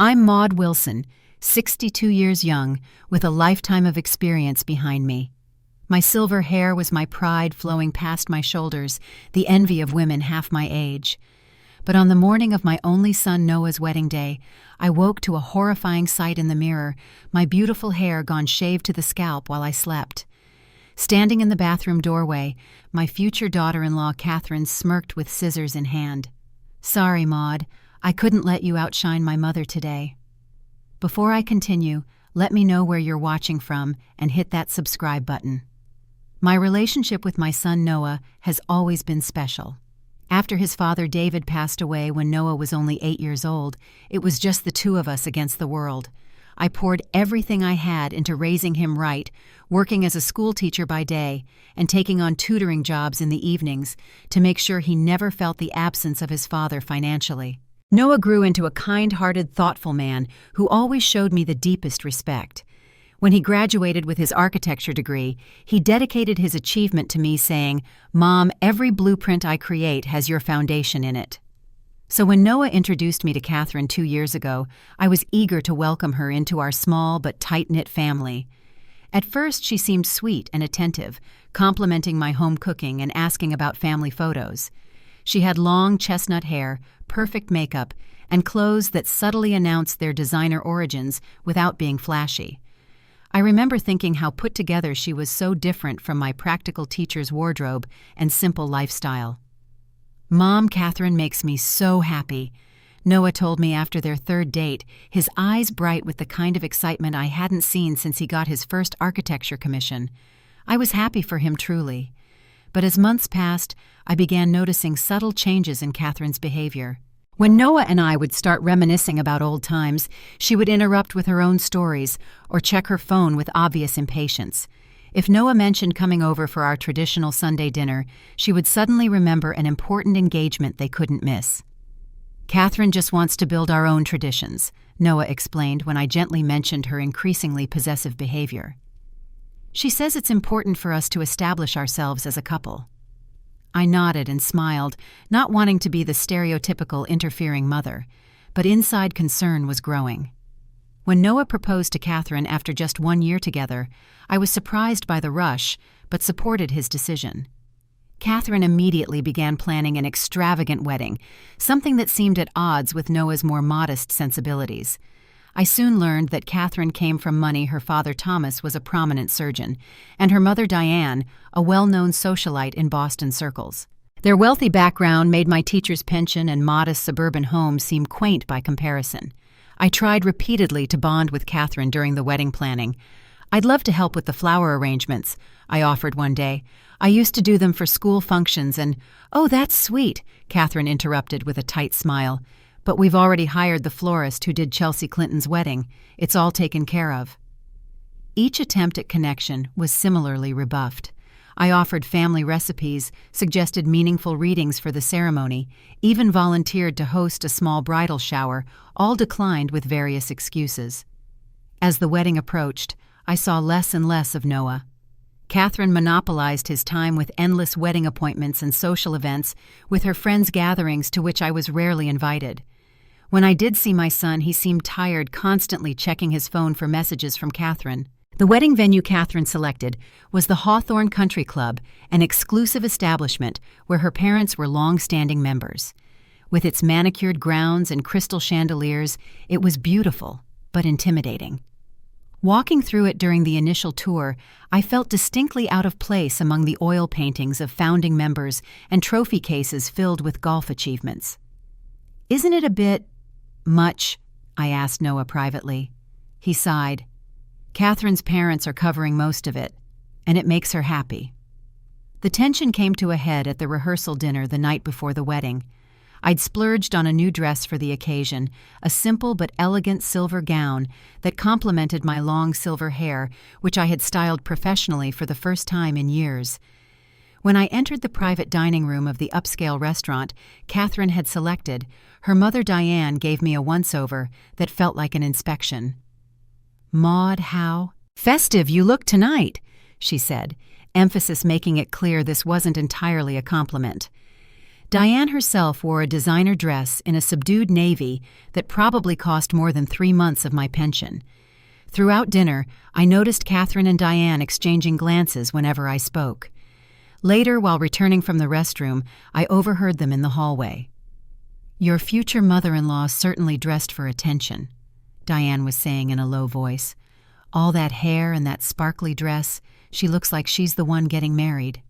I'm Maud Wilson, 62 years young, with a lifetime of experience behind me. My silver hair was my pride flowing past my shoulders, the envy of women half my age. But on the morning of my only son Noah's wedding day, I woke to a horrifying sight in the mirror, my beautiful hair gone shaved to the scalp while I slept. Standing in the bathroom doorway, my future daughter-in-law Catherine smirked with scissors in hand. "Sorry, Maud, I couldn't let you outshine my mother today." Before I continue, let me know where you're watching from and hit that subscribe button. My relationship with my son Noah has always been special. After his father David passed away when Noah was only 8 years old, it was just the two of us against the world. I poured everything I had into raising him right, working as a school teacher by day and taking on tutoring jobs in the evenings to make sure he never felt the absence of his father financially. Noah grew into a kind-hearted, thoughtful man who always showed me the deepest respect. When he graduated with his architecture degree, he dedicated his achievement to me saying, "Mom, every blueprint I create has your foundation in it." So when Noah introduced me to Catherine 2 years ago, I was eager to welcome her into our small but tight-knit family. At first, she seemed sweet and attentive, complimenting my home cooking and asking about family photos. She had long chestnut hair, perfect makeup, and clothes that subtly announced their designer origins without being flashy. I remember thinking how put together she was, so different from my practical teacher's wardrobe and simple lifestyle. "Mom, Catherine makes me so happy," Noah told me after their third date, his eyes bright with the kind of excitement I hadn't seen since he got his first architecture commission. I was happy for him truly. But as months passed, I began noticing subtle changes in Catherine's behavior. When Noah and I would start reminiscing about old times, she would interrupt with her own stories or check her phone with obvious impatience. If Noah mentioned coming over for our traditional Sunday dinner, she would suddenly remember an important engagement they couldn't miss. "Catherine just wants to build our own traditions," Noah explained when I gently mentioned her increasingly possessive behavior. "She says it's important for us to establish ourselves as a couple." I nodded and smiled, not wanting to be the stereotypical interfering mother, but inside concern was growing. When Noah proposed to Catherine after just 1 year together, I was surprised by the rush, but supported his decision. Catherine immediately began planning an extravagant wedding, something that seemed at odds with Noah's more modest sensibilities. I soon learned that Catherine came from money. Her father Thomas was a prominent surgeon, and her mother Diane, a well-known socialite in Boston circles. Their wealthy background made my teacher's pension and modest suburban home seem quaint by comparison. I tried repeatedly to bond with Catherine during the wedding planning. "I'd love to help with the flower arrangements," I offered one day. "I used to do them for school functions and—" "Oh, that's sweet," Catherine interrupted with a tight smile. "But we've already hired the florist who did Chelsea Clinton's wedding. It's all taken care of." Each attempt at connection was similarly rebuffed. I offered family recipes, suggested meaningful readings for the ceremony, even volunteered to host a small bridal shower, all declined with various excuses. As the wedding approached, I saw less and less of Noah. Catherine monopolized his time with endless wedding appointments and social events, with her friends' gatherings to which I was rarely invited. When I did see my son, he seemed tired, constantly checking his phone for messages from Catherine. The wedding venue Catherine selected was the Hawthorne Country Club, an exclusive establishment where her parents were long-standing members. With its manicured grounds and crystal chandeliers, it was beautiful, but intimidating. Walking through it during the initial tour, I felt distinctly out of place among the oil paintings of founding members and trophy cases filled with golf achievements. "Isn't it a bit much?" I asked Noah privately. He sighed. "Catherine's parents are covering most of it, and it makes her happy." The tension came to a head at the rehearsal dinner the night before the wedding. I'd splurged on a new dress for the occasion, a simple but elegant silver gown that complemented my long silver hair, which I had styled professionally for the first time in years. When I entered the private dining room of the upscale restaurant Catherine had selected, her mother Diane gave me a once-over that felt like an inspection. "Maud, how festive you look tonight," she said, emphasis making it clear this wasn't entirely a compliment. Diane herself wore a designer dress in a subdued navy that probably cost more than 3 months of my pension. Throughout dinner, I noticed Catherine and Diane exchanging glances whenever I spoke. Later, while returning from the restroom, I overheard them in the hallway. "Your future mother-in-law certainly dressed for attention," Diane was saying in a low voice. "All that hair and that sparkly dress, she looks like she's the one getting married."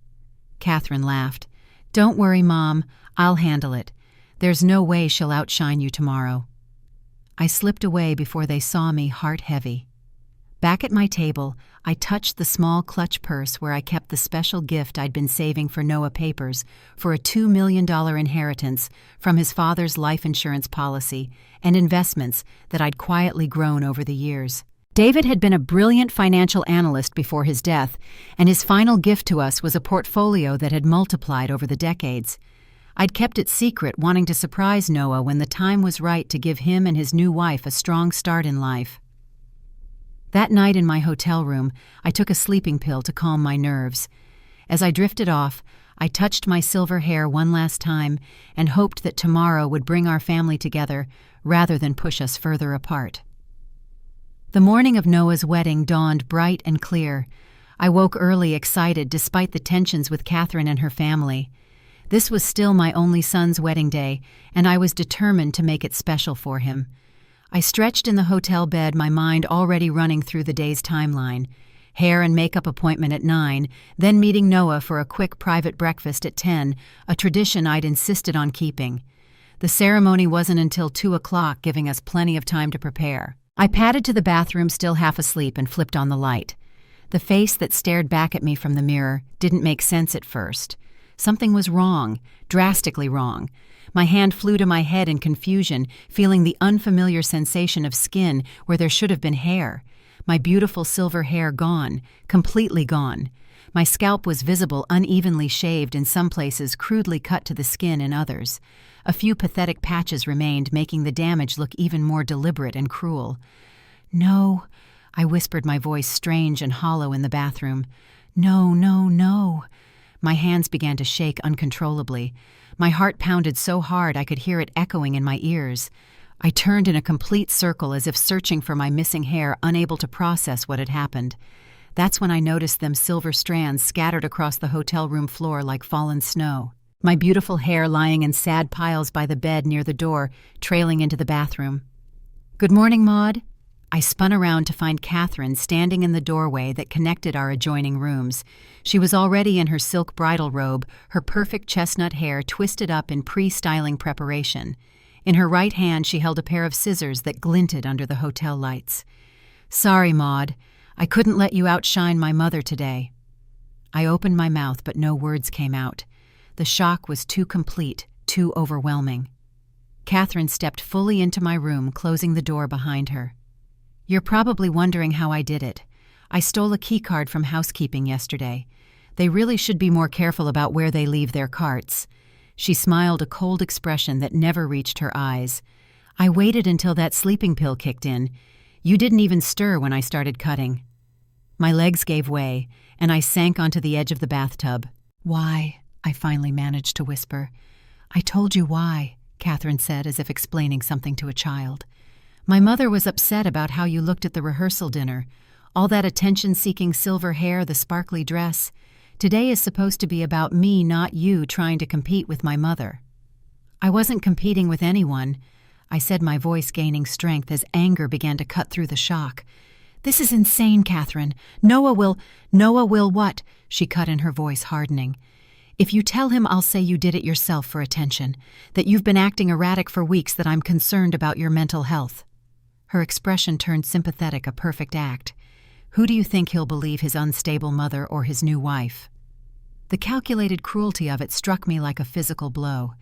Catherine laughed. "Don't worry, Mom. I'll handle it. There's no way she'll outshine you tomorrow." I slipped away before they saw me, heart heavy. Back at my table, I touched the small clutch purse where I kept the special gift I'd been saving for Noah Papers for a $2 million inheritance from his father's life insurance policy and investments that I'd quietly grown over the years. David had been a brilliant financial analyst before his death, and his final gift to us was a portfolio that had multiplied over the decades. I'd kept it secret, wanting to surprise Noah when the time was right to give him and his new wife a strong start in life. That night in my hotel room, I took a sleeping pill to calm my nerves. As I drifted off, I touched my silver hair one last time and hoped that tomorrow would bring our family together rather than push us further apart. The morning of Noah's wedding dawned bright and clear. I woke early, excited despite the tensions with Catherine and her family. This was still my only son's wedding day, and I was determined to make it special for him. I stretched in the hotel bed, my mind already running through the day's timeline. Hair and makeup appointment at 9, then meeting Noah for a quick private breakfast at 10, a tradition I'd insisted on keeping. The ceremony wasn't until 2 o'clock, giving us plenty of time to prepare. I padded to the bathroom, still half asleep, and flipped on the light. The face that stared back at me from the mirror didn't make sense at first. Something was wrong, drastically wrong. My hand flew to my head in confusion, feeling the unfamiliar sensation of skin where there should have been hair. My beautiful silver hair gone, completely gone. My scalp was visible, unevenly shaved in some places, crudely cut to the skin in others. A few pathetic patches remained, making the damage look even more deliberate and cruel. "No," I whispered, my voice strange and hollow in the bathroom. "No, no, no." My hands began to shake uncontrollably. My heart pounded so hard I could hear it echoing in my ears. I turned in a complete circle as if searching for my missing hair, unable to process what had happened. That's when I noticed them silver strands scattered across the hotel room floor like fallen snow. My beautiful hair lying in sad piles by the bed near the door, trailing into the bathroom. "Good morning, Maud." I spun around to find Catherine standing in the doorway that connected our adjoining rooms. She was already in her silk bridal robe, her perfect chestnut hair twisted up in pre-styling preparation. In her right hand she held a pair of scissors that glinted under the hotel lights. "Sorry, Maud. I couldn't let you outshine my mother today." I opened my mouth, but no words came out. The shock was too complete, too overwhelming. Catherine stepped fully into my room, closing the door behind her. "You're probably wondering how I did it. I stole a keycard from housekeeping yesterday. They really should be more careful about where they leave their carts." She smiled, a cold expression that never reached her eyes. "I waited until that sleeping pill kicked in. You didn't even stir when I started cutting." My legs gave way, and I sank onto the edge of the bathtub. "Why?" I finally managed to whisper. "I told you why," Catherine said, as if explaining something to a child. "My mother was upset about how you looked at the rehearsal dinner. All that attention-seeking silver hair, the sparkly dress. Today is supposed to be about me, not you, trying to compete with my mother." "I wasn't competing with anyone," I said, my voice gaining strength as anger began to cut through the shock. "This is insane, Catherine. Noah will what?" She cut in, her voice hardening. "If you tell him, I'll say you did it yourself for attention, that you've been acting erratic for weeks, that I'm concerned about your mental health." Her expression turned sympathetic, a perfect act. "Who do you think he'll believe, his unstable mother or his new wife?" The calculated cruelty of it struck me like a physical blow.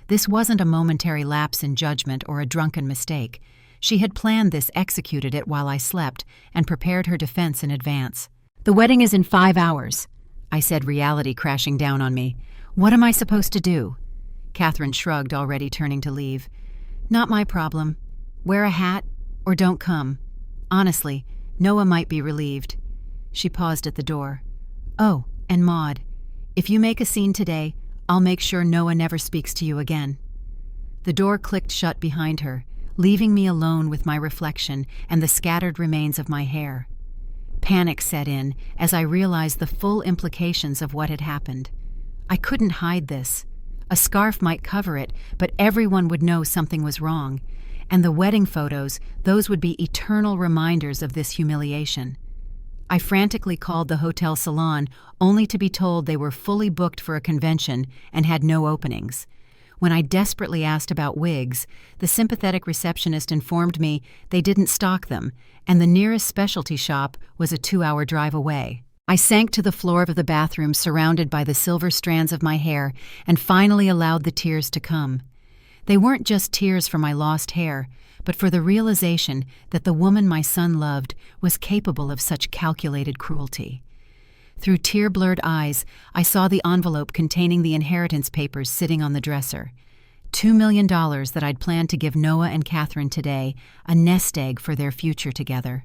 This wasn't a momentary lapse in judgment or a drunken mistake. She had planned this, executed it while I slept, and prepared her defense in advance. "The wedding is in 5 hours," I said, reality crashing down on me. "What am I supposed to do?" Catherine shrugged, already turning to leave. "Not my problem. Wear a hat or don't come. Honestly, Noah might be relieved." She paused at the door. "Oh, and Maud, if you make a scene today, I'll make sure Noah never speaks to you again." The door clicked shut behind her, leaving me alone with my reflection and the scattered remains of my hair. Panic set in as I realized the full implications of what had happened. I couldn't hide this. A scarf might cover it, but everyone would know something was wrong. And the wedding photos, those would be eternal reminders of this humiliation. I frantically called the hotel salon, only to be told they were fully booked for a convention and had no openings. When I desperately asked about wigs, the sympathetic receptionist informed me they didn't stock them, and the nearest specialty shop was a 2-hour drive away. I sank to the floor of the bathroom surrounded by the silver strands of my hair and finally allowed the tears to come. They weren't just tears for my lost hair, but for the realization that the woman my son loved was capable of such calculated cruelty. Through tear-blurred eyes, I saw the envelope containing the inheritance papers sitting on the dresser. $2 million that I'd planned to give Noah and Catherine today, a nest egg for their future together.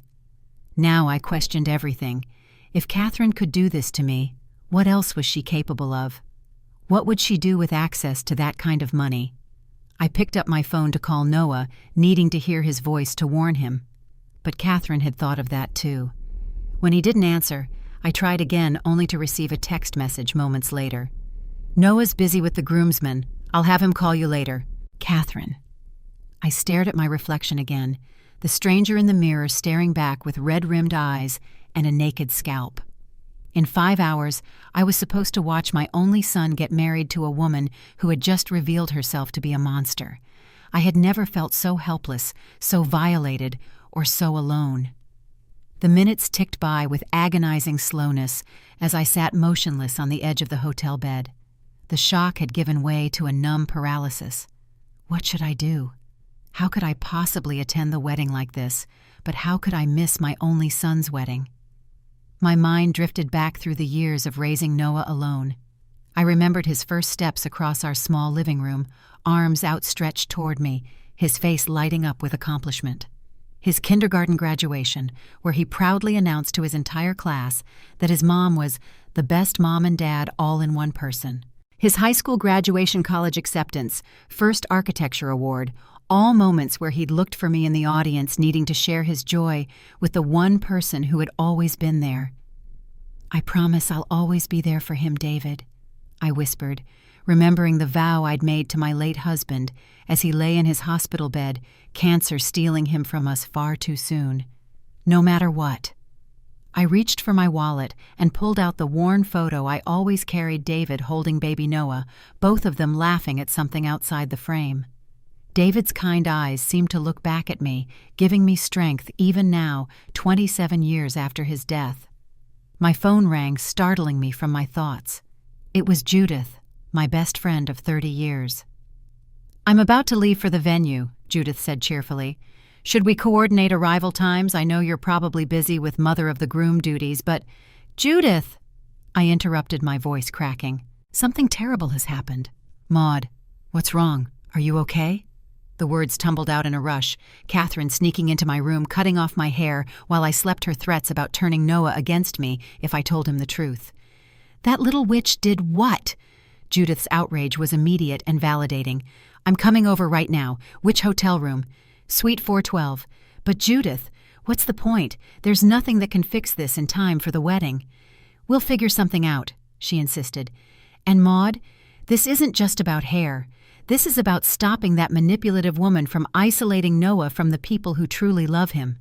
Now I questioned everything. If Catherine could do this to me, what else was she capable of? What would she do with access to that kind of money? I picked up my phone to call Noah, needing to hear his voice to warn him. But Catherine had thought of that too. When he didn't answer, I tried again only to receive a text message moments later. "Noah's busy with the groomsmen. I'll have him call you later. Catherine." I stared at my reflection again, the stranger in the mirror staring back with red-rimmed eyes and a naked scalp. In 5 hours, I was supposed to watch my only son get married to a woman who had just revealed herself to be a monster. I had never felt so helpless, so violated, or so alone. The minutes ticked by with agonizing slowness as I sat motionless on the edge of the hotel bed. The shock had given way to a numb paralysis. What should I do? How could I possibly attend the wedding like this? But how could I miss my only son's wedding? My mind drifted back through the years of raising Noah alone. I remembered his first steps across our small living room, arms outstretched toward me, his face lighting up with accomplishment. His kindergarten graduation, where he proudly announced to his entire class that his mom was the best mom and dad all in one person. His high school graduation college acceptance, first architecture award, all moments where he'd looked for me in the audience needing to share his joy with the one person who had always been there. "I promise I'll always be there for him, David," I whispered, remembering the vow I'd made to my late husband as he lay in his hospital bed, cancer stealing him from us far too soon. No matter what. I reached for my wallet and pulled out the worn photo I always carried David holding baby Noah, both of them laughing at something outside the frame. David's kind eyes seemed to look back at me, giving me strength even now, 27 years after his death. My phone rang, startling me from my thoughts. It was Judith, my best friend of 30 years. "I'm about to leave for the venue," Judith said cheerfully. "Should we coordinate arrival times? I know you're probably busy with mother of the groom duties, but—" "Judith!" I interrupted, my voice cracking. "Something terrible has happened." "Maud, what's wrong? Are you okay?" The words tumbled out in a rush, Catherine sneaking into my room, cutting off my hair while I slept her threats about turning Noah against me if I told him the truth. "That little witch did what?" Judith's outrage was immediate and validating. "I'm coming over right now. Which hotel room?" "Suite 412. "But Judith, what's the point? There's nothing that can fix this in time for the wedding." "We'll figure something out," she insisted. "And Maud, this isn't just about hair. This is about stopping that manipulative woman from isolating Noah from the people who truly love him."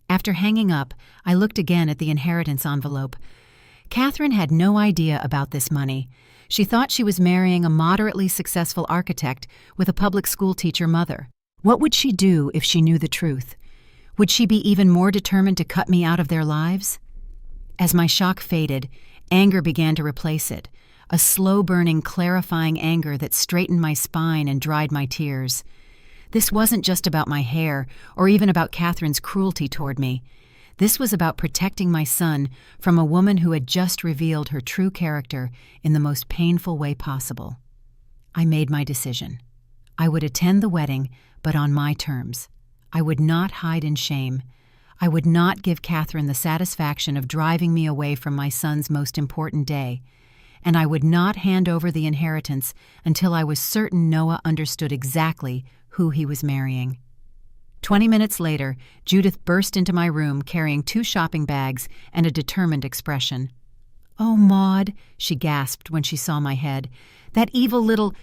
After hanging up, I looked again at the inheritance envelope. Catherine had no idea about this money. She thought she was marrying a moderately successful architect with a public school teacher mother. What would she do if she knew the truth? Would she be even more determined to cut me out of their lives? As my shock faded, anger began to replace it. A slow-burning, clarifying anger that straightened my spine and dried my tears. This wasn't just about my hair, or even about Catherine's cruelty toward me. This was about protecting my son from a woman who had just revealed her true character in the most painful way possible. I made my decision. I would attend the wedding, but on my terms. I would not hide in shame. I would not give Catherine the satisfaction of driving me away from my son's most important day. and I would not hand over the inheritance until I was certain Noah understood exactly who he was marrying. 20 minutes later, Judith burst into my room carrying 2 shopping bags and a determined expression. "Oh, Maud," she gasped when she saw my head. "That evil little—"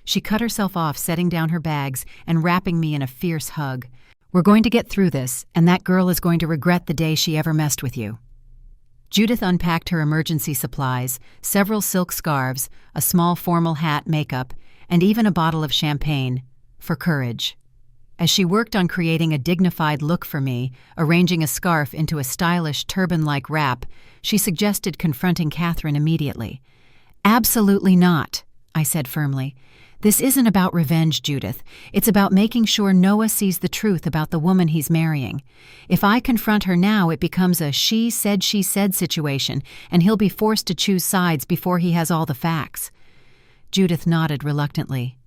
She cut herself off, setting down her bags and wrapping me in a fierce hug. "We're going to get through this, and that girl is going to regret the day she ever messed with you." Judith unpacked her emergency supplies, several silk scarves, a small formal hat, makeup, and even a bottle of champagne, for courage. As she worked on creating a dignified look for me, arranging a scarf into a stylish turban-like wrap, she suggested confronting Catherine immediately. "Absolutely not," I said firmly. "This isn't about revenge, Judith. It's about making sure Noah sees the truth about the woman he's marrying. If I confront her now, it becomes a she said situation, and he'll be forced to choose sides before he has all the facts." Judith nodded reluctantly.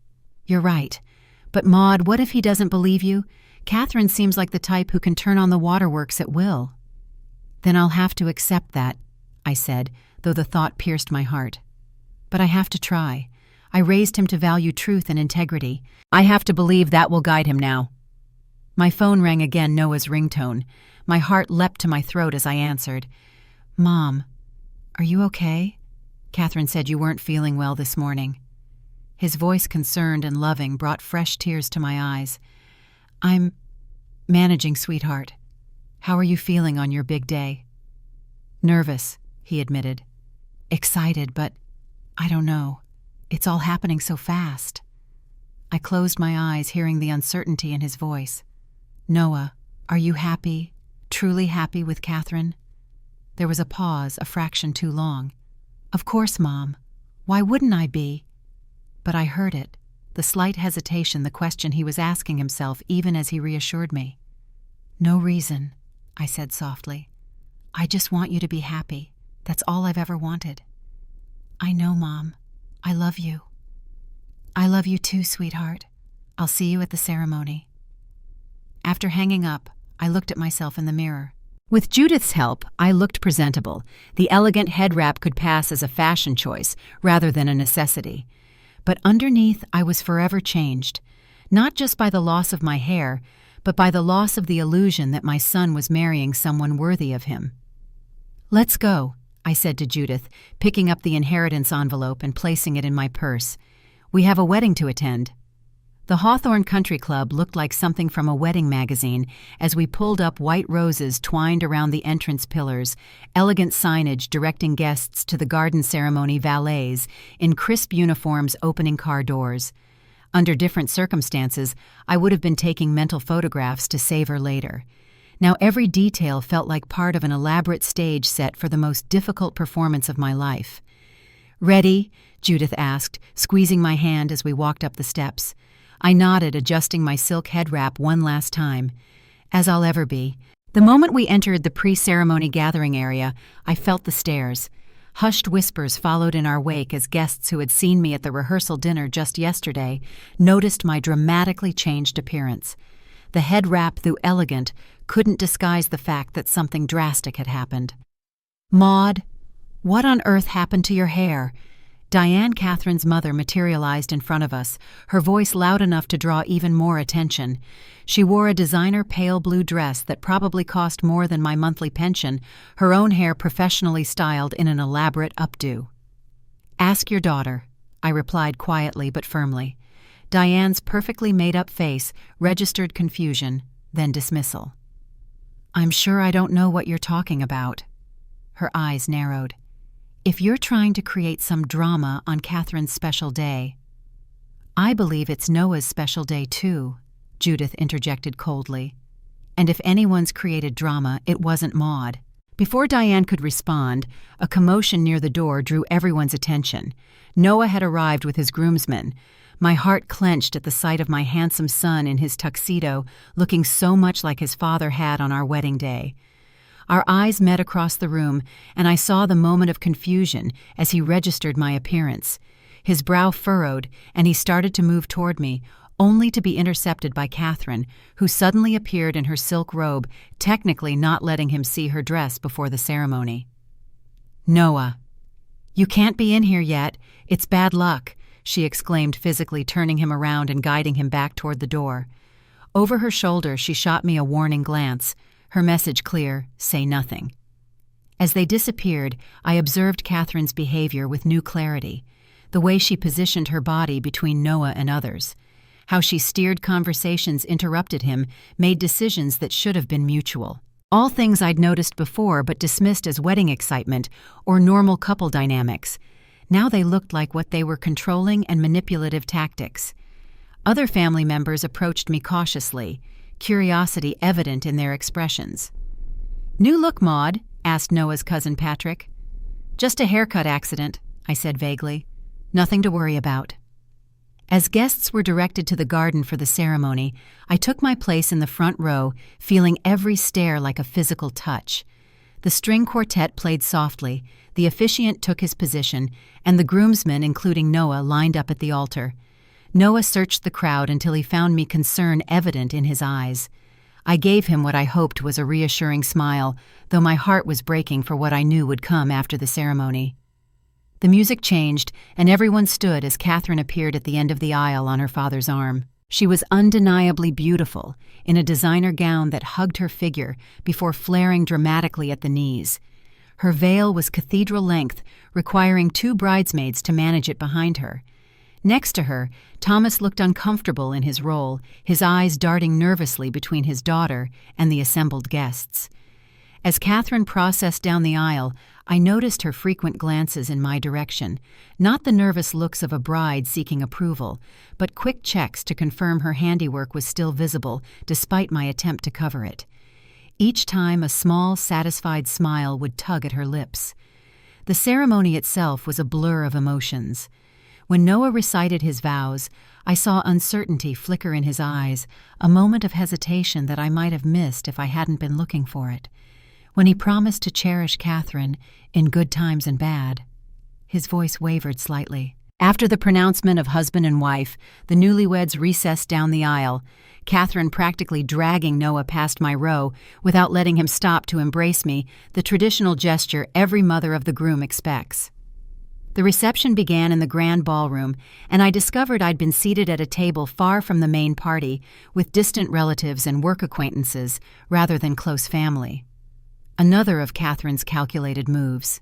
"You're right. But Maud, what if he doesn't believe you? Catherine seems like the type who can turn on the waterworks at will." "Then I'll have to accept that," I said, though the thought pierced my heart. "But I have to try. I raised him to value truth and integrity. I have to believe that will guide him now." My phone rang again, Noah's ringtone. My heart leapt to my throat as I answered. "Mom, are you okay? Catherine said you weren't feeling well this morning." His voice, concerned and loving, brought fresh tears to my eyes. "I'm managing, sweetheart. How are you feeling on your big day?" "Nervous," he admitted. "Excited, but I don't know. It's all happening so fast." I closed my eyes, hearing the uncertainty in his voice. "Noah, are you happy, truly happy with Catherine?" There was a pause, a fraction too long. "Of course, Mom. Why wouldn't I be?" But I heard it, the slight hesitation, the question he was asking himself even as he reassured me. "No reason," I said softly. "I just want you to be happy. That's all I've ever wanted." "I know, Mom. I love you." "I love you too, sweetheart. I'll see you at the ceremony." After hanging up, I looked at myself in the mirror. With Judith's help, I looked presentable. The elegant head wrap could pass as a fashion choice rather than a necessity. But underneath, I was forever changed, not just by the loss of my hair, but by the loss of the illusion that my son was marrying someone worthy of him. "Let's go," I said to Judith, picking up the inheritance envelope and placing it in my purse. "We have a wedding to attend." The Hawthorne Country Club looked like something from a wedding magazine as we pulled up white roses twined around the entrance pillars, elegant signage directing guests to the garden ceremony valets in crisp uniforms opening car doors. Under different circumstances, I would have been taking mental photographs to savor later. Now every detail felt like part of an elaborate stage set for the most difficult performance of my life. "Ready?" Judith asked, squeezing my hand as we walked up the steps. I nodded, adjusting my silk head wrap one last time. "As I'll ever be." The moment we entered the pre-ceremony gathering area, I felt the stares. Hushed whispers followed in our wake as guests who had seen me at the rehearsal dinner just yesterday noticed my dramatically changed appearance. The head wrap, though elegant, couldn't disguise the fact that something drastic had happened. "Maud, what on earth happened to your hair?" Diane, Catherine's mother, materialized in front of us, her voice loud enough to draw even more attention. She wore a designer pale blue dress that probably cost more than my monthly pension, her own hair professionally styled in an elaborate updo. "Ask your daughter," I replied quietly but firmly. Diane's perfectly made-up face registered confusion, then dismissal. "I'm sure I don't know what you're talking about." Her eyes narrowed. "If you're trying to create some drama on Catherine's special day—" "I believe it's Noah's special day too," Judith interjected coldly. "And if anyone's created drama, it wasn't Maud." Before Diane could respond, a commotion near the door drew everyone's attention. Noah had arrived with his groomsmen. My heart clenched at the sight of my handsome son in his tuxedo, looking so much like his father had on our wedding day. Our eyes met across the room, and I saw the moment of confusion as he registered my appearance. His brow furrowed, and he started to move toward me, only to be intercepted by Catherine, who suddenly appeared in her silk robe, technically not letting him see her dress before the ceremony. "Noah, "You can't be in here yet. It's bad luck," she exclaimed, physically turning him around and guiding him back toward the door. Over her shoulder, she shot me a warning glance, her message clear: say nothing. As they disappeared, I observed Catherine's behavior with new clarity, the way she positioned her body between Noah and others, how she steered conversations, interrupted him, made decisions that should have been mutual. All things I'd noticed before but dismissed as wedding excitement or normal couple dynamics. Now they looked like what they were: controlling and manipulative tactics. Other family members approached me cautiously, curiosity evident in their expressions. "New look, Maud?" asked Noah's cousin Patrick. "Just a haircut accident," I said vaguely. "Nothing to worry about." As guests were directed to the garden for the ceremony, I took my place in the front row, feeling every stare like a physical touch. The string quartet played softly, the officiant took his position, and the groomsmen, including Noah, lined up at the altar. Noah searched the crowd until he found me, concern evident in his eyes. I gave him what I hoped was a reassuring smile, though my heart was breaking for what I knew would come after the ceremony. The music changed, and everyone stood as Catherine appeared at the end of the aisle on her father's arm. She was undeniably beautiful, in a designer gown that hugged her figure before flaring dramatically at the knees. Her veil was cathedral length, requiring 2 bridesmaids to manage it behind her. Next to her, Thomas looked uncomfortable in his role, his eyes darting nervously between his daughter and the assembled guests. As Catherine processed down the aisle, I noticed her frequent glances in my direction, not the nervous looks of a bride seeking approval, but quick checks to confirm her handiwork was still visible despite my attempt to cover it. Each time, a small, satisfied smile would tug at her lips. The ceremony itself was a blur of emotions. When Noah recited his vows, I saw uncertainty flicker in his eyes, a moment of hesitation that I might have missed if I hadn't been looking for it. When he promised to cherish Catherine in good times and bad, his voice wavered slightly. After the pronouncement of husband and wife, the newlyweds recessed down the aisle, Catherine practically dragging Noah past my row without letting him stop to embrace me, the traditional gesture every mother of the groom expects. The reception began in the grand ballroom, and I discovered I'd been seated at a table far from the main party, with distant relatives and work acquaintances rather than close family. Another of Catherine's calculated moves.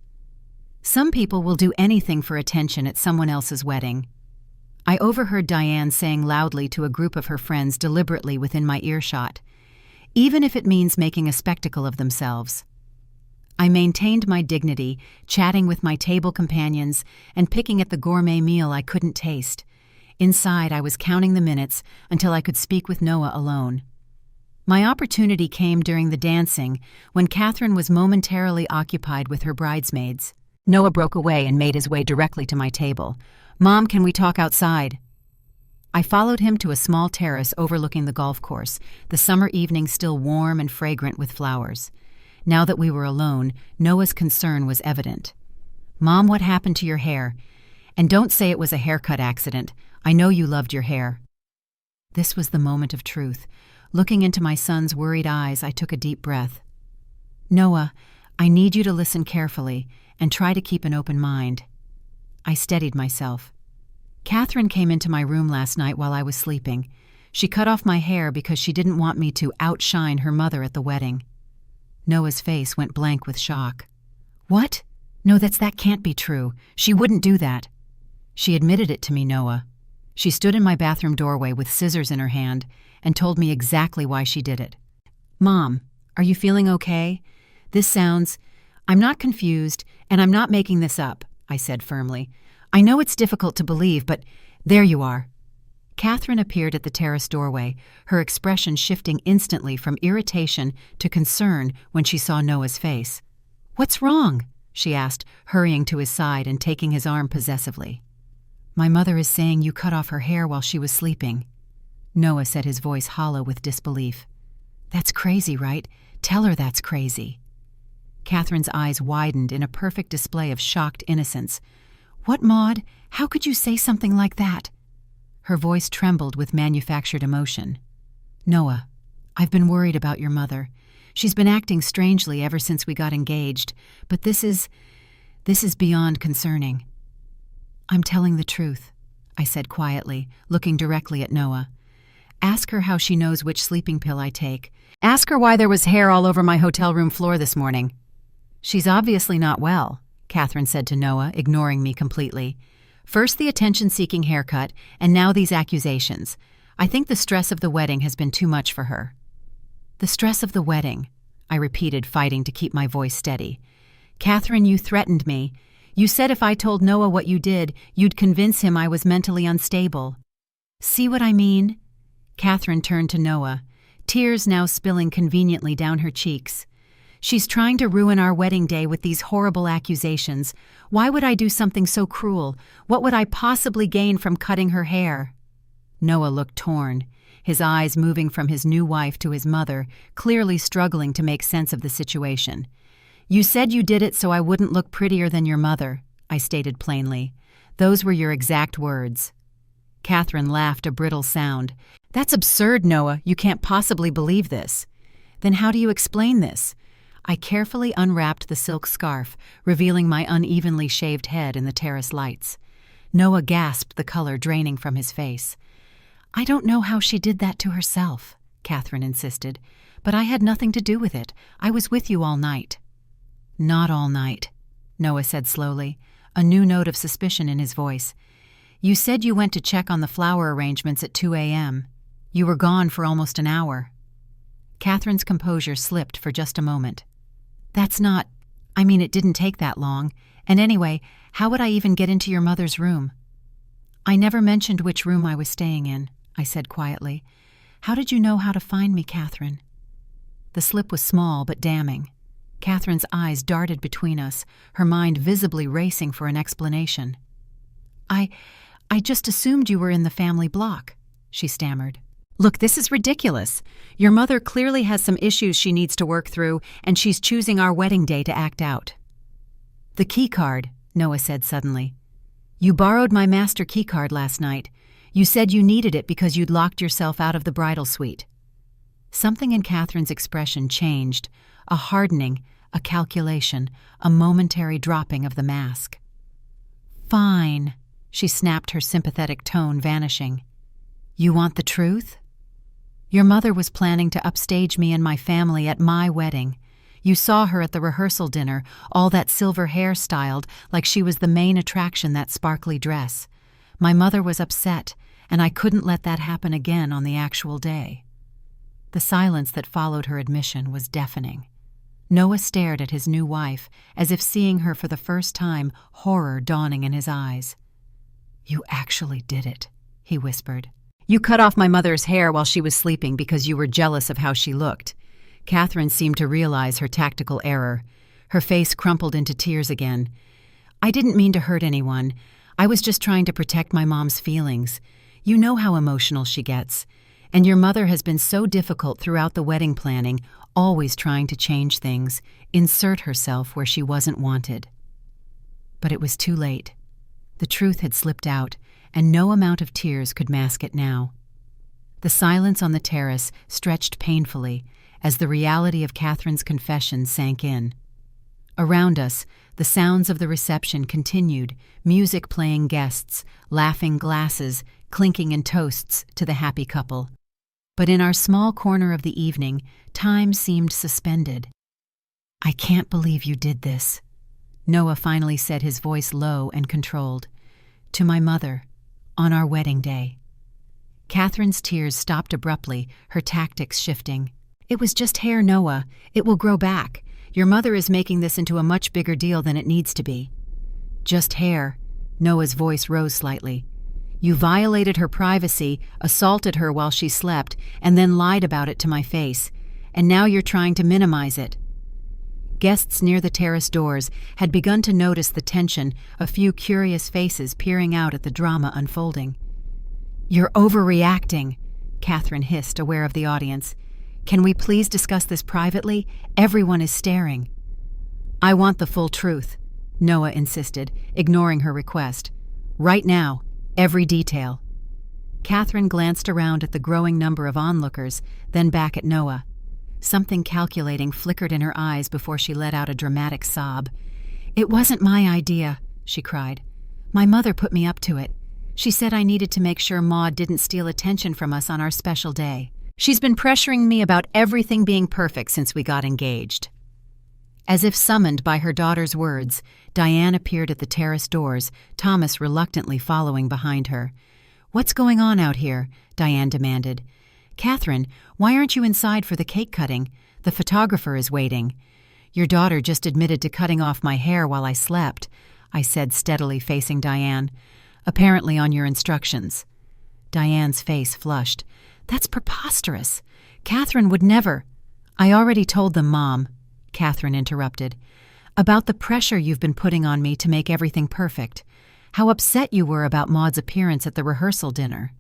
Some people will do anything for attention at someone else's wedding. I overheard Diane saying loudly to a group of her friends deliberately within my earshot, even if it means making a spectacle of themselves. I maintained my dignity, chatting with my table companions and picking at the gourmet meal I couldn't taste. Inside, I was counting the minutes until I could speak with Noah alone. My opportunity came during the dancing, when Catherine was momentarily occupied with her bridesmaids. Noah broke away and made his way directly to my table. "Mom, can we talk outside?" I followed him to a small terrace overlooking the golf course, the summer evening still warm and fragrant with flowers. Now that we were alone, Noah's concern was evident. "Mom, what happened to your hair? And don't say it was a haircut accident. I know you loved your hair." This was the moment of truth. Looking into my son's worried eyes, I took a deep breath. "Noah, I need you to listen carefully and try to keep an open mind." I steadied myself. "Catherine came into my room last night while I was sleeping. She cut off my hair because she didn't want me to outshine her mother at the wedding." Noah's face went blank with shock. "What? No, that can't be true. She wouldn't do that." "She admitted it to me, Noah. She stood in my bathroom doorway with scissors in her hand and told me exactly why she did it." "Mom, are you feeling okay? This sounds—" "I'm not confused, and I'm not making this up," I said firmly. "I know it's difficult to believe, but there you are." Catherine appeared at the terrace doorway, her expression shifting instantly from irritation to concern when she saw Noah's face. "What's wrong?" she asked, hurrying to his side and taking his arm possessively. "My mother is saying you cut off her hair while she was sleeping." Noah said, his voice hollow with disbelief. "That's crazy, right? Tell her that's crazy." Catherine's eyes widened in a perfect display of shocked innocence. "What, Maud? How could you say something like that?" Her voice trembled with manufactured emotion. "Noah, I've been worried about your mother. She's been acting strangely ever since we got engaged, but this This is beyond concerning. I'm telling the truth, I said quietly, looking directly at Noah. Ask her how she knows which sleeping pill I take. Ask her why there was hair all over my hotel room floor this morning. She's obviously not well, Catherine said to Noah, ignoring me completely. First the attention-seeking haircut, and now these accusations. I think the stress of the wedding has been too much for her. The stress of the wedding, I repeated, fighting to keep my voice steady. Catherine, you threatened me. You said if I told Noah what you did, you'd convince him I was mentally unstable. See what I mean? Catherine turned to Noah, tears now spilling conveniently down her cheeks. She's trying to ruin our wedding day with these horrible accusations. Why would I do something so cruel? What would I possibly gain from cutting her hair? Noah looked torn, his eyes moving from his new wife to his mother, clearly struggling to make sense of the situation. You said you did it so I wouldn't look prettier than your mother, I stated plainly. Those were your exact words. Catherine laughed a brittle sound. That's absurd, Noah. You can't possibly believe this. Then how do you explain this? I carefully unwrapped the silk scarf, revealing my unevenly shaved head in the terrace lights. Noah gasped, the color draining from his face. I don't know how she did that to herself, Catherine insisted, but I had nothing to do with it. I was with you all night. Not all night, Noah said slowly, a new note of suspicion in his voice. You said you went to check on the flower arrangements at 2 a.m. You were gone for almost an hour. Catherine's composure slipped for just a moment. It didn't take that long. And anyway, how would I even get into your mother's room? I never mentioned which room I was staying in, I said quietly. How did you know how to find me, Catherine? The slip was small but damning. Catherine's eyes darted between us, her mind visibly racing for an explanation. I just assumed you were in the family block, she stammered. Look, this is ridiculous. Your mother clearly has some issues she needs to work through, and she's choosing our wedding day to act out. The key card, Noah said suddenly. You borrowed my master key card last night. You said you needed it because you'd locked yourself out of the bridal suite. Something in Catherine's expression changed, a hardening, a calculation, a momentary dropping of the mask. Fine, she snapped, her sympathetic tone vanishing. You want the truth? Your mother was planning to upstage me and my family at my wedding. You saw her at the rehearsal dinner, all that silver hair styled like she was the main attraction, that sparkly dress. My mother was upset, and I couldn't let that happen again on the actual day. The silence that followed her admission was deafening. Noah stared at his new wife, as if seeing her for the first time, horror dawning in his eyes. You actually did it, he whispered. You cut off my mother's hair while she was sleeping because you were jealous of how she looked. Catherine seemed to realize her tactical error. Her face crumpled into tears again. I didn't mean to hurt anyone. I was just trying to protect my mom's feelings. You know how emotional she gets. And your mother has been so difficult throughout the wedding planning, always trying to change things, insert herself where she wasn't wanted. But it was too late. The truth had slipped out, and no amount of tears could mask it now. The silence on the terrace stretched painfully as the reality of Catherine's confession sank in. Around us, the sounds of the reception continued, music playing, guests, laughing, glasses, clinking, and toasts to the happy couple. But in our small corner of the evening, time seemed suspended. I can't believe you did this, Noah finally said, his voice low and controlled. To my mother, on our wedding day. Catherine's tears stopped abruptly, her tactics shifting. It was just hair, Noah. It will grow back. Your mother is making this into a much bigger deal than it needs to be. Just hair. Noah's voice rose slightly. You violated her privacy, assaulted her while she slept, and then lied about it to my face. And now you're trying to minimize it. Guests near the terrace doors had begun to notice the tension, a few curious faces peering out at the drama unfolding. You're overreacting, Catherine hissed, aware of the audience. Can we please discuss this privately? Everyone is staring. I want the full truth, Noah insisted, ignoring her request. Right now, every detail. Catherine glanced around at the growing number of onlookers, then back at Noah. Something calculating flickered in her eyes before she let out a dramatic sob. "It wasn't my idea," she cried. "My mother put me up to it. She said I needed to make sure Maud didn't steal attention from us on our special day. She's been pressuring me about everything being perfect since we got engaged." As if summoned by her daughter's words, Diane appeared at the terrace doors, Thomas reluctantly following behind her. "What's going on out here?" Diane demanded. "Catherine, why aren't you inside for the cake cutting? The photographer is waiting." "Your daughter just admitted to cutting off my hair while I slept," I said steadily, facing Diane. "Apparently on your instructions." Diane's face flushed. "That's preposterous. Catherine would never—" "I already told them, Mom," Catherine interrupted, "about the pressure you've been putting on me to make everything perfect. How upset you were about Maud's appearance at the rehearsal dinner."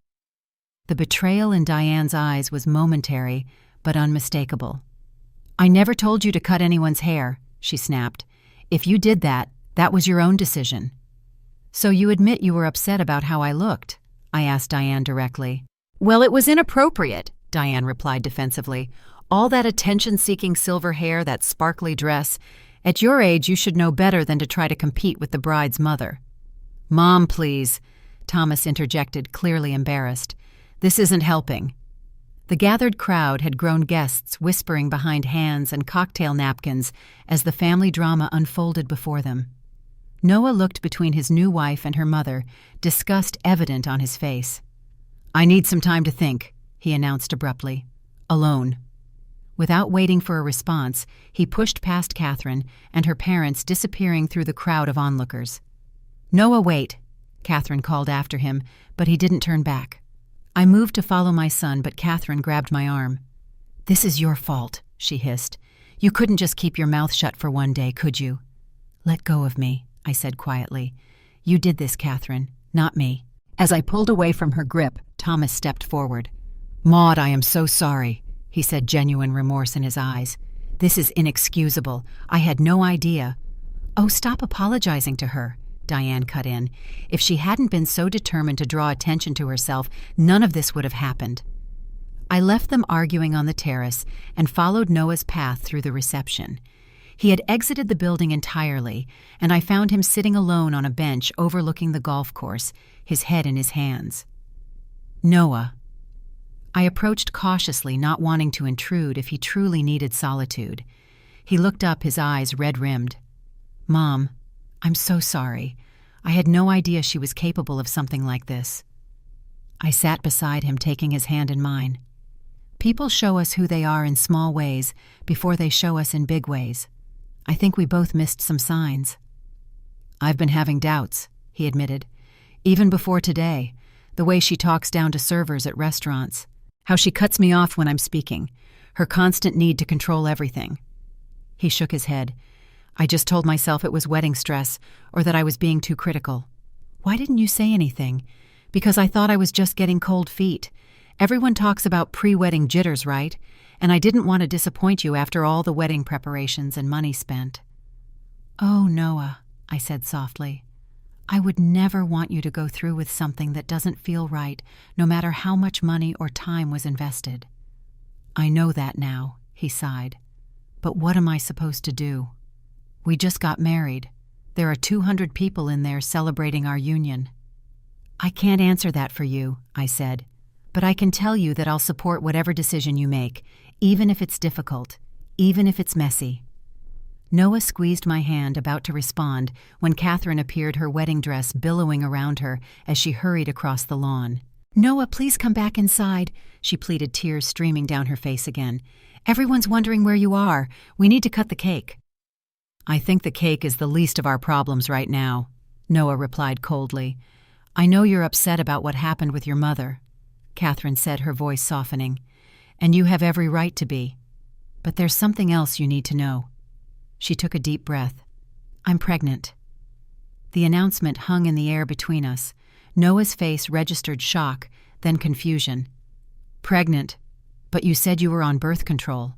The betrayal in Diane's eyes was momentary, but unmistakable. "I never told you to cut anyone's hair," she snapped. "If you did that, that was your own decision." "So you admit you were upset about how I looked?" I asked Diane directly. "Well, it was inappropriate," Diane replied defensively. "All that attention-seeking silver hair, that sparkly dress. At your age, you should know better than to try to compete with the bride's mother." "Mom, please," Thomas interjected, clearly embarrassed. "This isn't helping." The gathered crowd had grown guests whispering behind hands and cocktail napkins as the family drama unfolded before them. Noah looked between his new wife and her mother, disgust evident on his face. "I need some time to think," he announced abruptly. "Alone." Without waiting for a response, he pushed past Catherine and her parents, disappearing through the crowd of onlookers. "Noah, wait," Catherine called after him, but he didn't turn back. I moved to follow my son, but Catherine grabbed my arm. "This is your fault," she hissed. "You couldn't just keep your mouth shut for one day, could you?" "Let go of me," I said quietly. "You did this, Catherine, not me." As I pulled away from her grip, Thomas stepped forward. "Maud, I am so sorry," he said, genuine remorse in his eyes. "This is inexcusable. I had no idea." "Oh, stop apologizing to her," Diane cut in. "If she hadn't been so determined to draw attention to herself, none of this would have happened." I left them arguing on the terrace and followed Noah's path through the reception. He had exited the building entirely, and I found him sitting alone on a bench overlooking the golf course, his head in his hands. "Noah." I approached cautiously, not wanting to intrude if he truly needed solitude. He looked up, his eyes red-rimmed. "Mom, I'm so sorry. I had no idea she was capable of something like this." I sat beside him, taking his hand in mine. People show us who they are in small ways before they show us in big ways. I think we both missed some signs. "I've been having doubts," he admitted. "Even before today, the way she talks down to servers at restaurants. How she cuts me off when I'm speaking. Her constant need to control everything." He shook his head. "I just told myself it was wedding stress, or that I was being too critical." "Why didn't you say anything?" "Because I thought I was just getting cold feet. Everyone talks about pre-wedding jitters, right? And I didn't want to disappoint you after all the wedding preparations and money spent." "Oh, Noah," I said softly. "I would never want you to go through with something that doesn't feel right, no matter how much money or time was invested." "I know that now," he sighed. "But what am I supposed to do? We just got married. There are 200 people in there celebrating our union." "I can't answer that for you," I said. "But I can tell you that I'll support whatever decision you make, even if it's difficult, even if it's messy." Noah squeezed my hand, about to respond, when Catherine appeared, her wedding dress billowing around her as she hurried across the lawn. "Noah, please come back inside," she pleaded, tears streaming down her face again. "Everyone's wondering where you are. We need to cut the cake." "I think the cake is the least of our problems right now," Noah replied coldly. "I know you're upset about what happened with your mother," Catherine said, her voice softening. "And you have every right to be. But there's something else you need to know." She took a deep breath. "I'm pregnant." The announcement hung in the air between us. Noah's face registered shock, then confusion. "Pregnant? But you said you were on birth control."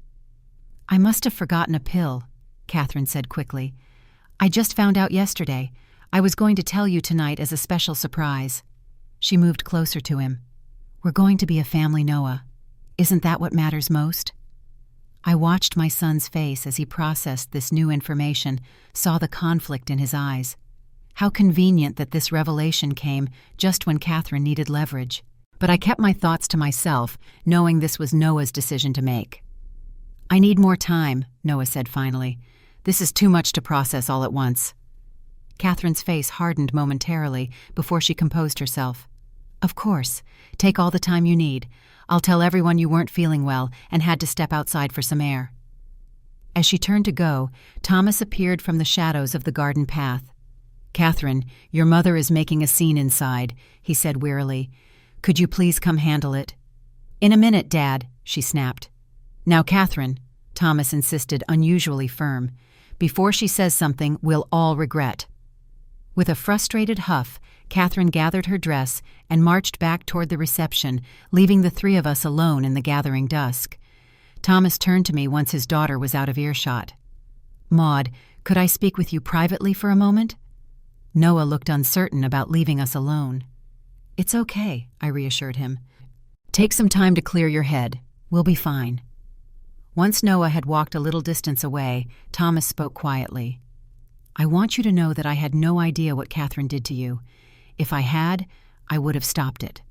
"I must have forgotten a pill," Catherine said quickly. "I just found out yesterday. I was going to tell you tonight as a special surprise." She moved closer to him. "We're going to be a family, Noah. Isn't that what matters most?" I watched my son's face as he processed this new information, saw the conflict in his eyes. How convenient that this revelation came just when Catherine needed leverage. But I kept my thoughts to myself, knowing this was Noah's decision to make. "I need more time," Noah said finally. "This is too much to process all at once." Catherine's face hardened momentarily before she composed herself. "Of course. Take all the time you need. I'll tell everyone you weren't feeling well and had to step outside for some air." As she turned to go, Thomas appeared from the shadows of the garden path. "Catherine, your mother is making a scene inside," he said wearily. "Could you please come handle it?" "In a minute, Dad," she snapped. "Now, Catherine," Thomas insisted, unusually firm. "Before she says something we'll all regret." With a frustrated huff, Catherine gathered her dress and marched back toward the reception, leaving the three of us alone in the gathering dusk. Thomas turned to me once his daughter was out of earshot. "Maud, could I speak with you privately for a moment?" Noah looked uncertain about leaving us alone. "It's okay," I reassured him. "Take some time to clear your head. We'll be fine." Once Noah had walked a little distance away, Thomas spoke quietly. "I want you to know that I had no idea what Catherine did to you. If I had, I would have stopped it."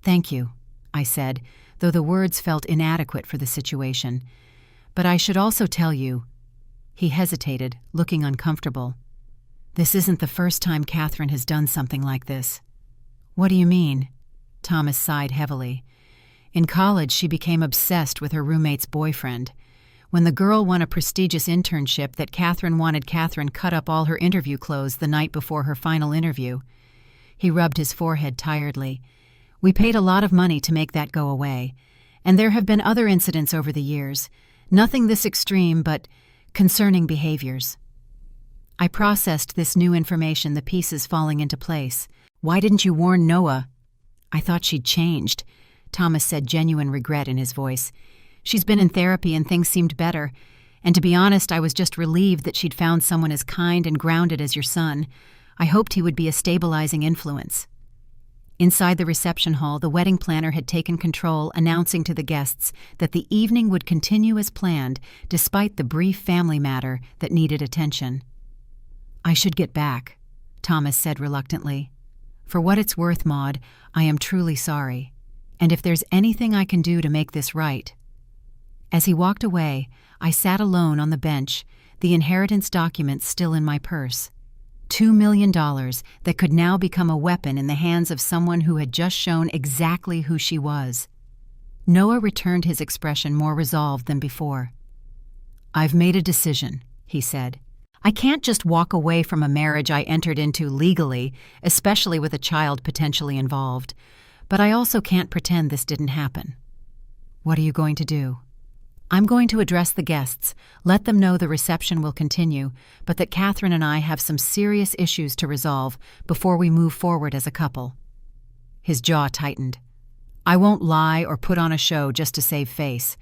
"Thank you," I said, though the words felt inadequate for the situation. "But I should also tell you—" He hesitated, looking uncomfortable. "This isn't the first time Catherine has done something like this." "What do you mean?" Thomas sighed heavily. "In college, she became obsessed with her roommate's boyfriend. When the girl won a prestigious internship that Catherine wanted, Catherine cut up all her interview clothes the night before her final interview." He rubbed his forehead tiredly. "We paid a lot of money to make that go away. And there have been other incidents over the years. Nothing this extreme, but concerning behaviors." I processed this new information, the pieces falling into place. "Why didn't you warn Noah?" "I thought she'd changed," Thomas said, genuine regret in his voice. "She's been in therapy and things seemed better. And to be honest, I was just relieved that she'd found someone as kind and grounded as your son. I hoped he would be a stabilizing influence." Inside the reception hall, the wedding planner had taken control, announcing to the guests that the evening would continue as planned, despite the brief family matter that needed attention. "I should get back," Thomas said reluctantly. "For what it's worth, Maud, I am truly sorry. And if there's anything I can do to make this right—" As he walked away, I sat alone on the bench, the inheritance documents still in my purse. $2 million that could now become a weapon in the hands of someone who had just shown exactly who she was. Noah returned his expression more resolved than before. "I've made a decision," he said. "I can't just walk away from a marriage I entered into legally, especially with a child potentially involved. But I also can't pretend this didn't happen." "What are you going to do?" "I'm going to address the guests, let them know the reception will continue, but that Catherine and I have some serious issues to resolve before we move forward as a couple." His jaw tightened. "I won't lie or put on a show just to save face.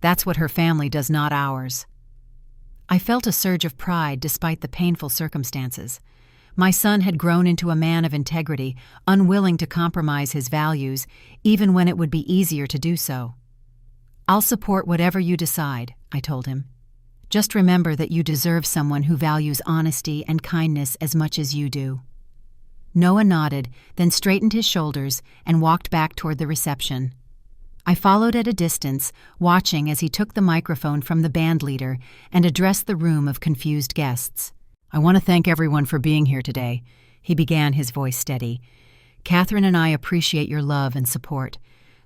That's what her family does, not ours." I felt a surge of pride despite the painful circumstances. My son had grown into a man of integrity, unwilling to compromise his values, even when it would be easier to do so. "I'll support whatever you decide," I told him. "Just remember that you deserve someone who values honesty and kindness as much as you do." Noah nodded, then straightened his shoulders and walked back toward the reception. I followed at a distance, watching as he took the microphone from the band leader and addressed the room of confused guests. "I want to thank everyone for being here today," he began, his voice steady. "Catherine and I appreciate your love and support.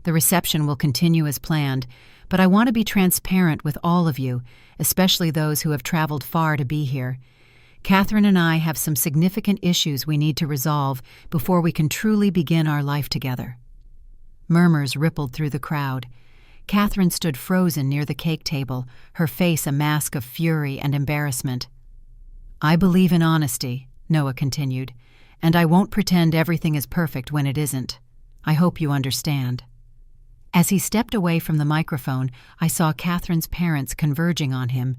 The reception will continue as planned, but I want to be transparent with all of you, especially those who have traveled far to be here. Catherine and I have some significant issues we need to resolve before we can truly begin our life together." Murmurs rippled through the crowd. Catherine stood frozen near the cake table, her face a mask of fury and embarrassment. "I believe in honesty," Noah continued, "and I won't pretend everything is perfect when it isn't. I hope you understand." As he stepped away from the microphone, I saw Catherine's parents converging on him,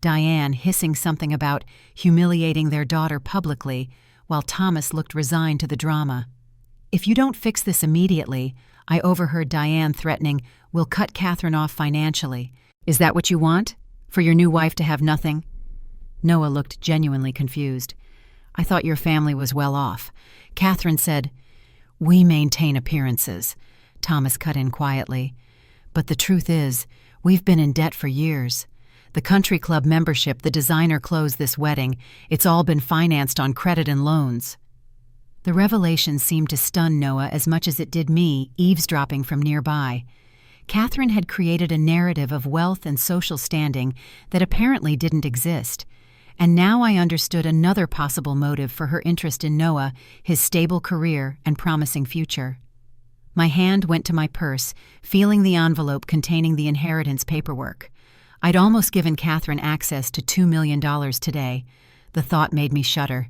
Diane hissing something about humiliating their daughter publicly, while Thomas looked resigned to the drama. "If you don't fix this immediately," I overheard Diane threatening, "we'll cut Catherine off financially." Is that what you want? For your new wife to have nothing? Noah looked genuinely confused. I thought your family was well off. Catherine said, "We maintain appearances," Thomas cut in quietly. "But the truth is, we've been in debt for years. The country club membership, the designer clothes, this wedding, it's all been financed on credit and loans." The revelation seemed to stun Noah as much as it did me, eavesdropping from nearby. Catherine had created a narrative of wealth and social standing that apparently didn't exist, and now I understood another possible motive for her interest in Noah, his stable career and promising future. My hand went to my purse, feeling the envelope containing the inheritance paperwork. I'd almost given Catherine access to $2 million today. The thought made me shudder.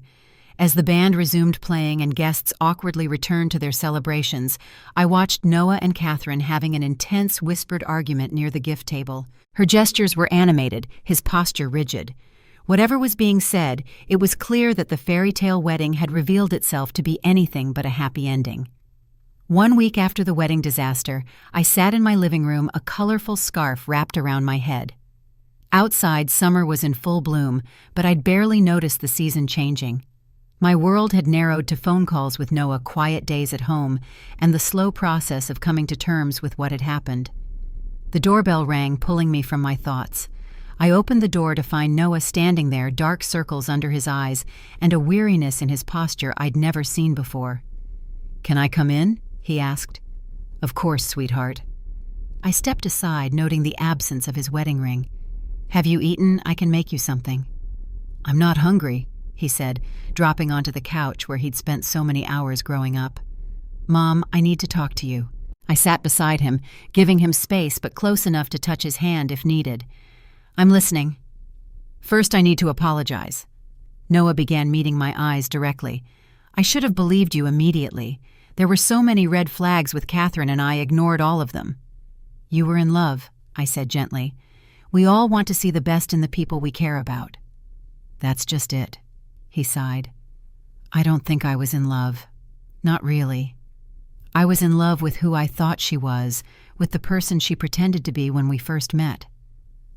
As the band resumed playing and guests awkwardly returned to their celebrations, I watched Noah and Catherine having an intense whispered argument near the gift table. Her gestures were animated, his posture rigid. Whatever was being said, it was clear that the fairy tale wedding had revealed itself to be anything but a happy ending. 1 week after the wedding disaster, I sat in my living room, a colorful scarf wrapped around my head. Outside, summer was in full bloom, but I'd barely noticed the season changing. My world had narrowed to phone calls with Noah, quiet days at home, and the slow process of coming to terms with what had happened. The doorbell rang, pulling me from my thoughts. I opened the door to find Noah standing there, dark circles under his eyes, and a weariness in his posture I'd never seen before. "Can I come in?" he asked. "Of course, sweetheart." I stepped aside, noting the absence of his wedding ring. "Have you eaten? I can make you something." "I'm not hungry," he said, dropping onto the couch where he'd spent so many hours growing up. "Mom, I need to talk to you." I sat beside him, giving him space but close enough to touch his hand if needed. "I'm listening." "First, I need to apologize." Noah began meeting my eyes directly. "I should have believed you immediately. There were so many red flags with Catherine and I ignored all of them." "You were in love," I said gently. "We all want to see the best in the people we care about." "That's just it," he sighed. "I don't think I was in love. Not really. I was in love with who I thought she was, with the person she pretended to be when we first met.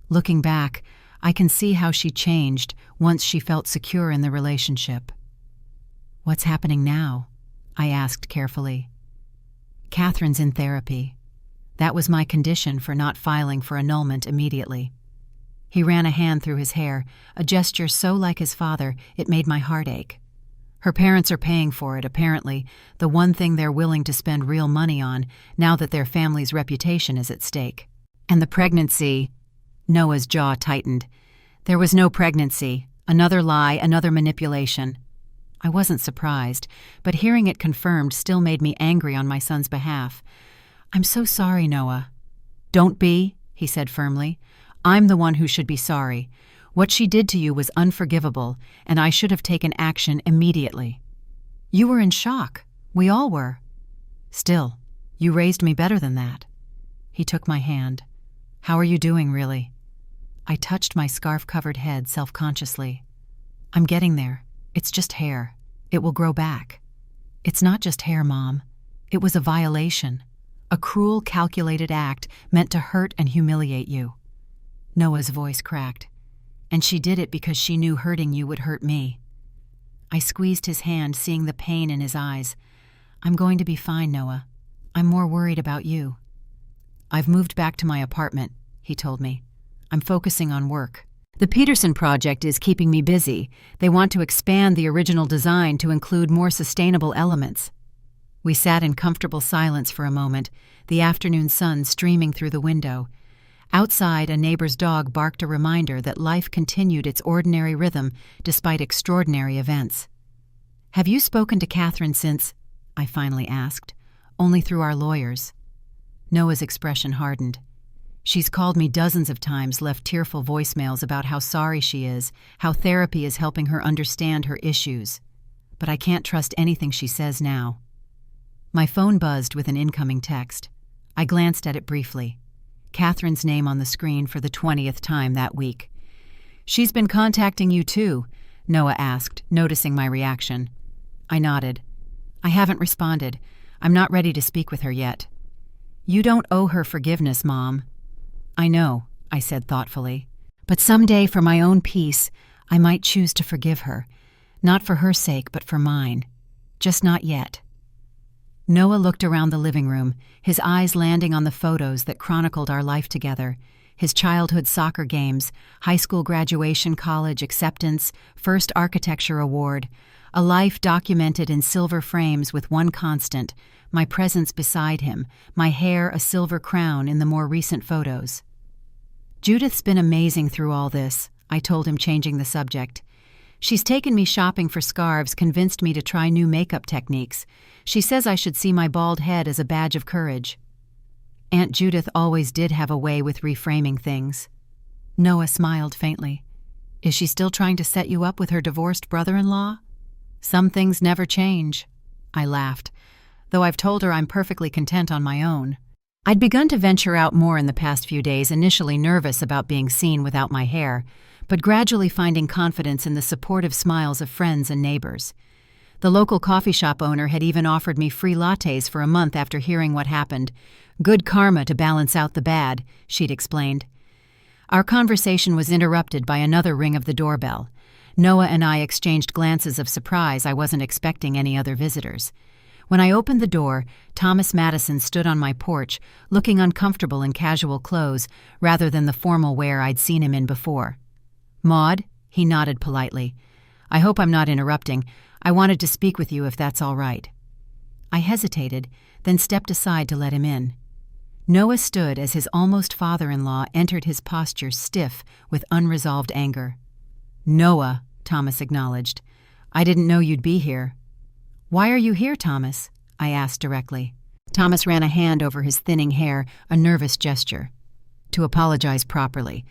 Looking back, I can see how she changed once she felt secure in the relationship." "What's happening now?" I asked carefully. "Catherine's in therapy. That was my condition for not filing for annulment immediately." He ran a hand through his hair, a gesture so like his father it made my heart ache. "Her parents are paying for it, apparently, the one thing they're willing to spend real money on now that their family's reputation is at stake. And the pregnancy..." Noah's jaw tightened. "There was no pregnancy. Another lie, another manipulation." I wasn't surprised, but hearing it confirmed still made me angry on my son's behalf. "I'm so sorry, Noah." "Don't be," he said firmly. "I'm the one who should be sorry. What she did to you was unforgivable, and I should have taken action immediately." "You were in shock. We all were." "Still, you raised me better than that." He took my hand. "How are you doing, really?" I touched my scarf-covered head self-consciously. "I'm getting there. It's just hair. It will grow back." "It's not just hair, Mom. It was a violation. A cruel, calculated act meant to hurt and humiliate you." Noah's voice cracked. "And she did it because she knew hurting you would hurt me." I squeezed his hand, seeing the pain in his eyes. "I'm going to be fine, Noah. I'm more worried about you." "I've moved back to my apartment," he told me. "I'm focusing on work. The Peterson project is keeping me busy. They want to expand the original design to include more sustainable elements." We sat in comfortable silence for a moment, the afternoon sun streaming through the window. Outside, a neighbor's dog barked a reminder that life continued its ordinary rhythm despite extraordinary events. "Have you spoken to Catherine since?" I finally asked. "Only through our lawyers." Noah's expression hardened. "She's called me dozens of times, left tearful voicemails about how sorry she is, how therapy is helping her understand her issues. But I can't trust anything she says now." My phone buzzed with an incoming text. I glanced at it briefly. Catherine's name on the screen for the 20th time that week. "She's been contacting you too?" Noah asked, noticing my reaction. I nodded. "I haven't responded. I'm not ready to speak with her yet." "You don't owe her forgiveness, Mom." "I know. I said thoughtfully. But someday, for my own peace, I might choose to forgive her. Not for her sake, but for mine. Just not yet. Noah looked around the living room, his eyes landing on the photos that chronicled our life together. His childhood soccer games, high school graduation, college acceptance, first architecture award. A life documented in silver frames with one constant, my presence beside him, my hair a silver crown in the more recent photos. Judith's been amazing through all this, I told him, changing the subject. She's taken me shopping for scarves, convinced me to try new makeup techniques. She says I should see my bald head as a badge of courage. Aunt Judith always did have a way with reframing things. Noah smiled faintly. Is she still trying to set you up with her divorced brother-in-law? Some things never change. I laughed, though I've told her I'm perfectly content on my own. I'd begun to venture out more in the past few days, initially nervous about being seen without my hair, but gradually finding confidence in the supportive smiles of friends and neighbors. The local coffee shop owner had even offered me free lattes for a month after hearing what happened. Good karma to balance out the bad, she'd explained. Our conversation was interrupted by another ring of the doorbell. Noah and I exchanged glances of surprise. I wasn't expecting any other visitors. When I opened the door, Thomas Madison stood on my porch, looking uncomfortable in casual clothes rather than the formal wear I'd seen him in before. "Maud?" He nodded politely. "I hope I'm not interrupting. I wanted to speak with you if that's all right." I hesitated, then stepped aside to let him in. Noah stood as his almost father-in-law entered, his posture stiff with unresolved anger. "Noah," Thomas acknowledged. "I didn't know you'd be here." "Why are you here, Thomas?" I asked directly. Thomas ran a hand over his thinning hair, a nervous gesture. "To apologize properly.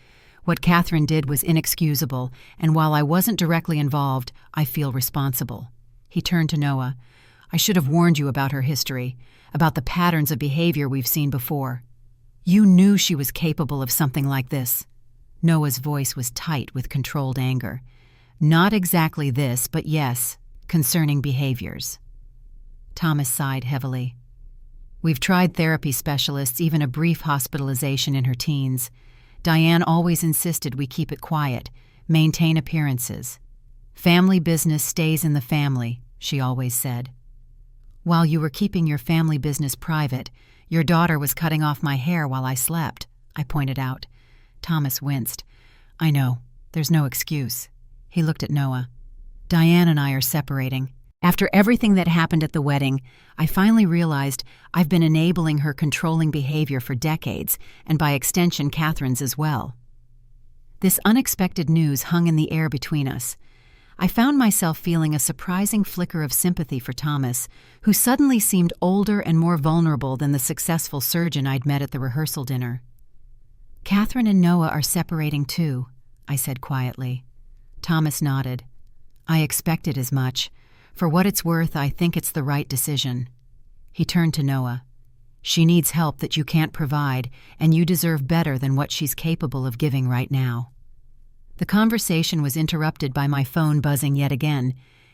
What Catherine did was inexcusable, and while I wasn't directly involved, I feel responsible." He turned to Noah. "I should have warned you about her history, about the patterns of behavior we've seen before. You knew she was capable of something like this." Noah's voice was tight with controlled anger. "Not exactly this, but yes, concerning behaviors." Thomas sighed heavily. "We've tried therapy specialists, even a brief hospitalization in her teens. Diane always insisted we keep it quiet, maintain appearances. Family business stays in the family, she always said. While you were keeping your family business private, your daughter was cutting off my hair while I slept," I pointed out. Thomas winced. "I know. There's no excuse." He looked at Noah. "Diane and I are separating. After everything that happened at the wedding, I finally realized I've been enabling her controlling behavior for decades, and by extension Catherine's as well." This unexpected news hung in the air between us. I found myself feeling a surprising flicker of sympathy for Thomas, who suddenly seemed older and more vulnerable than the successful surgeon I'd met at the rehearsal dinner. "Catherine and Noah are separating too," I said quietly. Thomas nodded. "I expected as much. For what it's worth, I think it's the right decision." He turned to Noah. "She needs help that you can't provide, and you deserve better than what she's capable of giving right now." The conversation was interrupted by my phone buzzing yet again.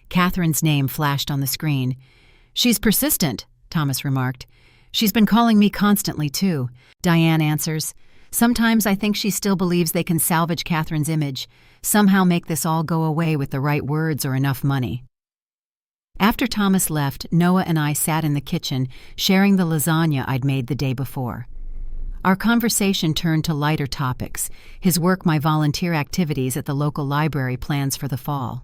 Catherine's name flashed on the screen. "She's persistent," Thomas remarked. "She's been calling me constantly, too," Diane answers. "Sometimes I think she still believes they can salvage Catherine's image, somehow make this all go away with the right words or enough money." After Thomas left, Noah and I sat in the kitchen, sharing the lasagna I'd made the day before. Our conversation turned to lighter topics: his work, my volunteer activities at the local library, plans for the fall.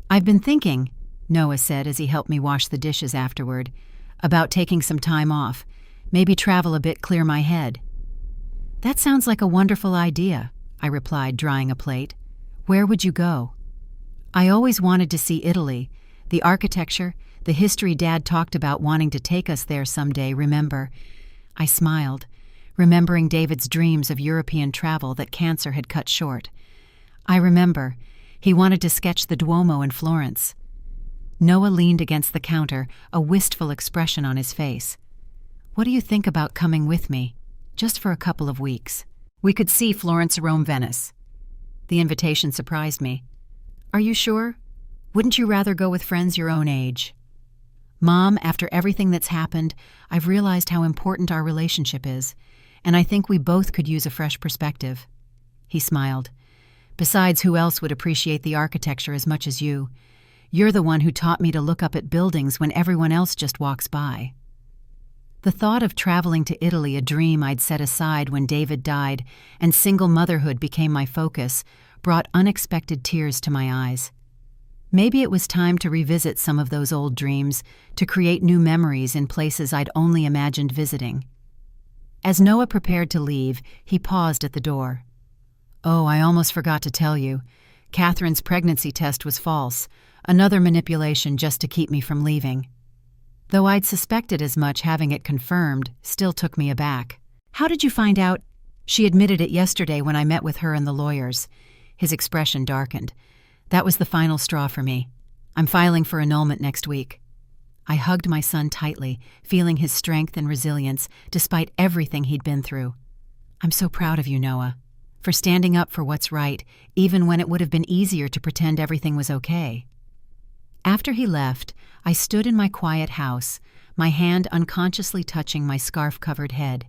"I've been thinking," Noah said as he helped me wash the dishes afterward, "about taking some time off, maybe travel a bit, clear my head." "That sounds like a wonderful idea," I replied, drying a plate. "Where would you go?" "I always wanted to see Italy. The architecture, the history Dad talked about wanting to take us there someday, remember?" I smiled, remembering David's dreams of European travel that cancer had cut short. "I remember. He wanted to sketch the Duomo in Florence." Noah leaned against the counter, a wistful expression on his face. "What do you think about coming with me? Just for a couple of weeks. We could see Florence, Rome, Venice." The invitation surprised me. "Are you sure? Wouldn't you rather go with friends your own age?" "Mom, after everything that's happened, I've realized how important our relationship is. and I think we both could use a fresh perspective." He smiled. "Besides, who else would appreciate the architecture as much as you? You're the one who taught me to look up at buildings when everyone else just walks by." The thought of traveling to Italy, a dream I'd set aside when David died and single motherhood became my focus, brought unexpected tears to my eyes. Maybe it was time to revisit some of those old dreams, to create new memories in places I'd only imagined visiting. As Noah prepared to leave, he paused at the door. "Oh, I almost forgot to tell you. Catherine's pregnancy test was false, another manipulation just to keep me from leaving." Though I'd suspected as much, having it confirmed still took me aback. "How did you find out?" "She admitted it yesterday when I met with her and the lawyers." His expression darkened. "That was the final straw for me. I'm filing for annulment next week." I hugged my son tightly, feeling his strength and resilience despite everything he'd been through. "I'm so proud of you, Noah, for standing up for what's right, even when it would have been easier to pretend everything was okay." After he left, I stood in my quiet house, my hand unconsciously touching my scarf-covered head.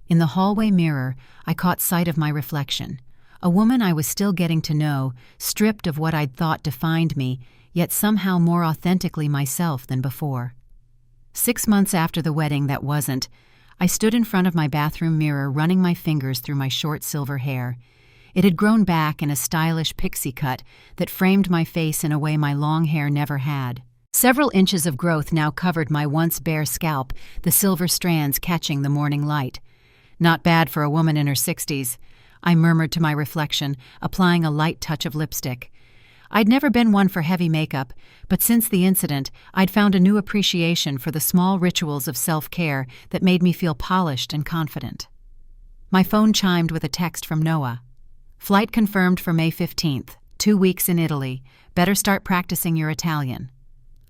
In the hallway mirror, I caught sight of my reflection, a woman I was still getting to know, stripped of what I'd thought defined me, yet somehow more authentically myself than before. 6 months after the wedding that wasn't, I stood in front of my bathroom mirror, running my fingers through my short silver hair. It had grown back in a stylish pixie cut that framed my face in a way my long hair never had. Several inches of growth now covered my once bare scalp, the silver strands catching the morning light. "Not bad for a woman in her 60s, I murmured to my reflection, applying a light touch of lipstick. I'd never been one for heavy makeup, but since the incident, I'd found a new appreciation for the small rituals of self-care that made me feel polished and confident. My phone chimed with a text from Noah. "Flight confirmed for May 15th, 2 weeks in Italy. Better start practicing your Italian."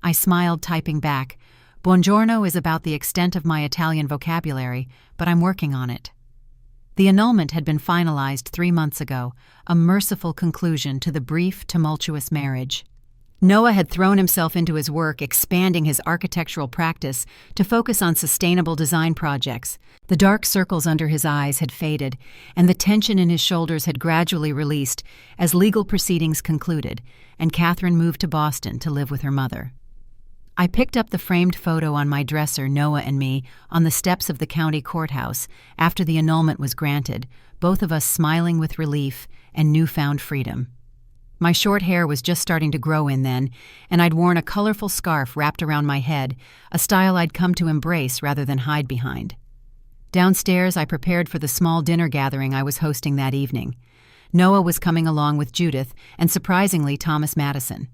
I smiled, typing back, "Buongiorno is about the extent of my Italian vocabulary, but I'm working on it." The annulment had been finalized 3 months ago, a merciful conclusion to the brief, tumultuous marriage. Noah had thrown himself into his work, expanding his architectural practice to focus on sustainable design projects. The dark circles under his eyes had faded, and the tension in his shoulders had gradually released as legal proceedings concluded, and Catherine moved to Boston to live with her mother. I picked up the framed photo on my dresser, Noah and me, on the steps of the county courthouse after the annulment was granted, both of us smiling with relief and newfound freedom. My short hair was just starting to grow in then, and I'd worn a colorful scarf wrapped around my head, a style I'd come to embrace rather than hide behind. Downstairs, I prepared for the small dinner gathering I was hosting that evening. Noah was coming along with Judith and, surprisingly, Thomas Madison.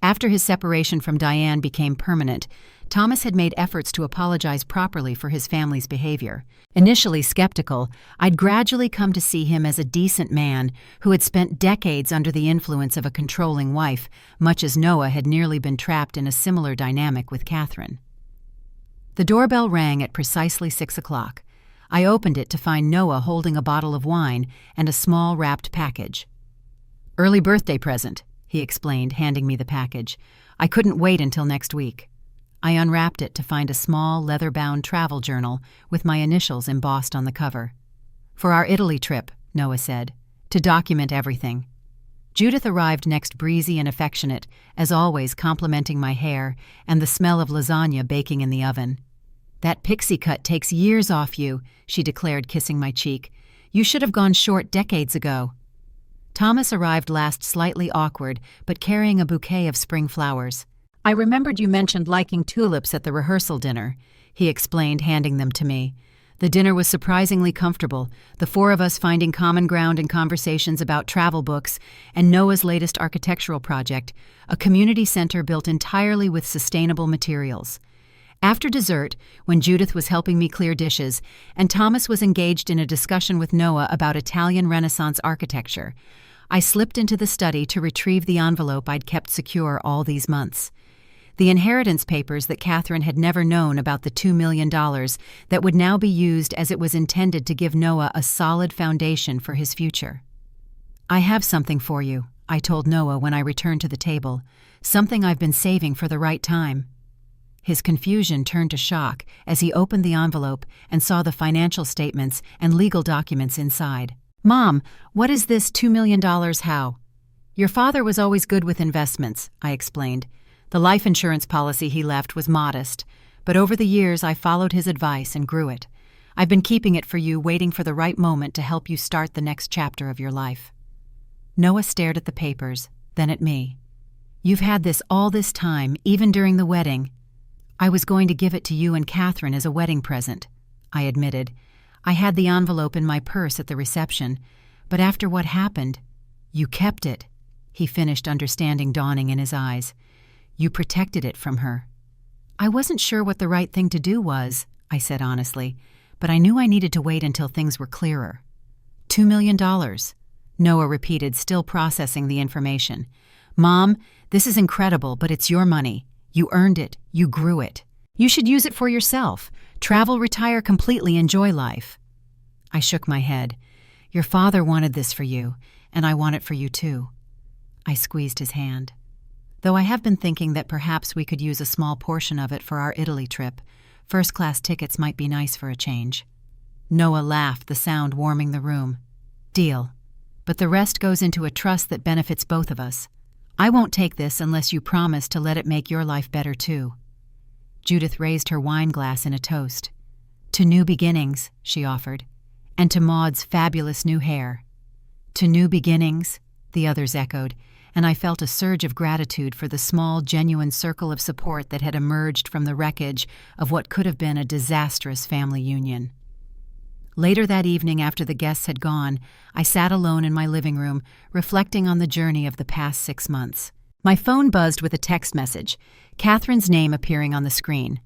After his separation from Diane became permanent, Thomas had made efforts to apologize properly for his family's behavior. Initially skeptical, I'd gradually come to see him as a decent man who had spent decades under the influence of a controlling wife, much as Noah had nearly been trapped in a similar dynamic with Catherine. The doorbell rang at precisely 6 o'clock. I opened it to find Noah holding a bottle of wine and a small wrapped package. "Early birthday present," he explained, handing me the package. "I couldn't wait until next week." I unwrapped it to find a small, leather-bound travel journal with my initials embossed on the cover. "For our Italy trip," Noah said, "to document everything." Judith arrived next, breezy and affectionate, as always complimenting my hair and the smell of lasagna baking in the oven. "That pixie cut takes years off you," she declared, kissing my cheek. "You should have gone short decades ago." Thomas arrived last, slightly awkward, but carrying a bouquet of spring flowers. "I remembered you mentioned liking tulips at the rehearsal dinner," he explained, handing them to me. The dinner was surprisingly comfortable, the 4 of us finding common ground in conversations about travel books and Noah's latest architectural project, a community center built entirely with sustainable materials. After dessert, when Judith was helping me clear dishes and Thomas was engaged in a discussion with Noah about Italian Renaissance architecture, I slipped into the study to retrieve the envelope I'd kept secure all these months. The inheritance papers that Catherine had never known about, the $2 million that would now be used as it was intended to give Noah a solid foundation for his future. "I have something for you," I told Noah when I returned to the table, "something I've been saving for the right time." His confusion turned to shock as he opened the envelope and saw the financial statements and legal documents inside. "Mom, what is this $2 million how?" "Your father was always good with investments," I explained. "The life insurance policy he left was modest, but over the years I followed his advice and grew it. I've been keeping it for you, waiting for the right moment to help you start the next chapter of your life." Noah stared at the papers, then at me. "You've had this all this time, even during the wedding." "I was going to give it to you and Catherine as a wedding present," I admitted. "I had the envelope in my purse at the reception, but after what happened—" "You kept it," he finished, understanding dawning in his eyes. "You protected it from her." "I wasn't sure what the right thing to do was," I said honestly, "but I knew I needed to wait until things were clearer." $2 million, Noah repeated, still processing the information. "Mom, this is incredible, but it's your money. You earned it. You grew it. You should use it for yourself. Travel, retire completely, enjoy life." I shook my head. "Your father wanted this for you, and I want it for you too." I squeezed his hand. "Though I have been thinking that perhaps we could use a small portion of it for our Italy trip. First-class tickets might be nice for a change." Noah laughed, the sound warming the room. "Deal. But the rest goes into a trust that benefits both of us. I won't take this unless you promise to let it make your life better too." Judith raised her wine glass in a toast. "To new beginnings," she offered, "and to Maud's fabulous new hair." "To new beginnings," the others echoed, and I felt a surge of gratitude for the small, genuine circle of support that had emerged from the wreckage of what could have been a disastrous family union. Later that evening, after the guests had gone, I sat alone in my living room, reflecting on the journey of the past 6 months. My phone buzzed with a text message, Catherine's name appearing on the screen.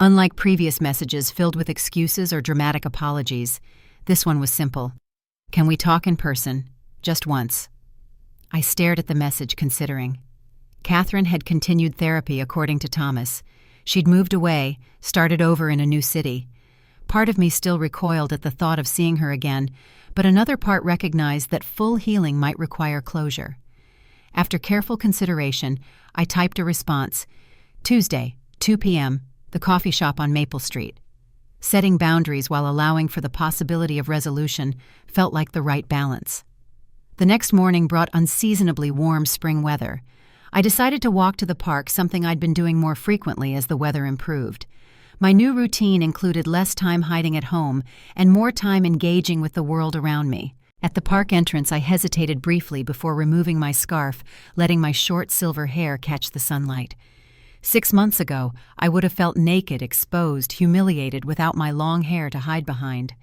Unlike previous messages filled with excuses or dramatic apologies, this one was simple. "Can we talk in person? Just once." I stared at the message, considering. Catherine had continued therapy, according to Thomas. She'd moved away, started over in a new city. Part of me still recoiled at the thought of seeing her again, but another part recognized that full healing might require closure. After careful consideration, I typed a response. "Tuesday, 2 p.m., the coffee shop on Maple Street." Setting boundaries while allowing for the possibility of resolution felt like the right balance. The next morning brought unseasonably warm spring weather. I decided to walk to the park, something I'd been doing more frequently as the weather improved. My new routine included less time hiding at home and more time engaging with the world around me. At the park entrance, I hesitated briefly before removing my scarf, letting my short silver hair catch the sunlight. 6 months ago, I would have felt naked, exposed, humiliated without my long hair to hide behind.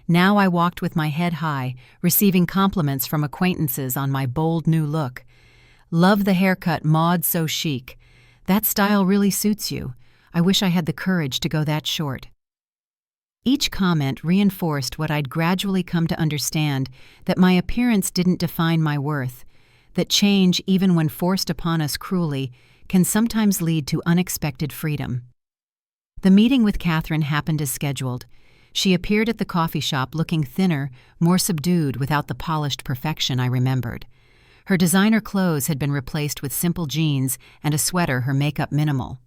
Now I walked with my head high, receiving compliments from acquaintances on my bold new look. "Love the haircut, Maud, so chic. That style really suits you. I wish I had the courage to go that short." Each comment reinforced what I'd gradually come to understand, that my appearance didn't define my worth, that change, even when forced upon us cruelly, can sometimes lead to unexpected freedom. The meeting with Catherine happened as scheduled. She appeared at the coffee shop looking thinner, more subdued, without the polished perfection I remembered. Her designer clothes had been replaced with simple jeans and a sweater, her makeup minimal.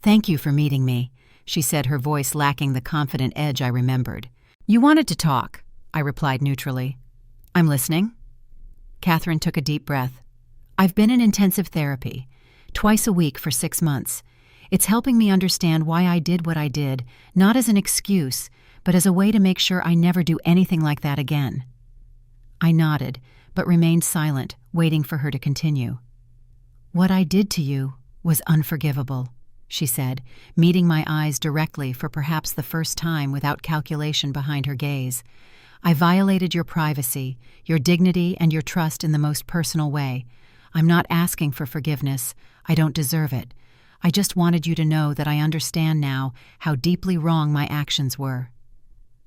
"Thank you for meeting me," she said, her voice lacking the confident edge I remembered. "You wanted to talk," I replied neutrally. "I'm listening." Catherine took a deep breath. "I've been in intensive therapy, twice a week for 6 months. It's helping me understand why I did what I did, not as an excuse, but as a way to make sure I never do anything like that again." I nodded, but remained silent, waiting for her to continue. "What I did to you was unforgivable," she said, meeting my eyes directly for perhaps the first time without calculation behind her gaze. "I violated your privacy, your dignity, and your trust in the most personal way. I'm not asking for forgiveness. I don't deserve it. I just wanted you to know that I understand now how deeply wrong my actions were."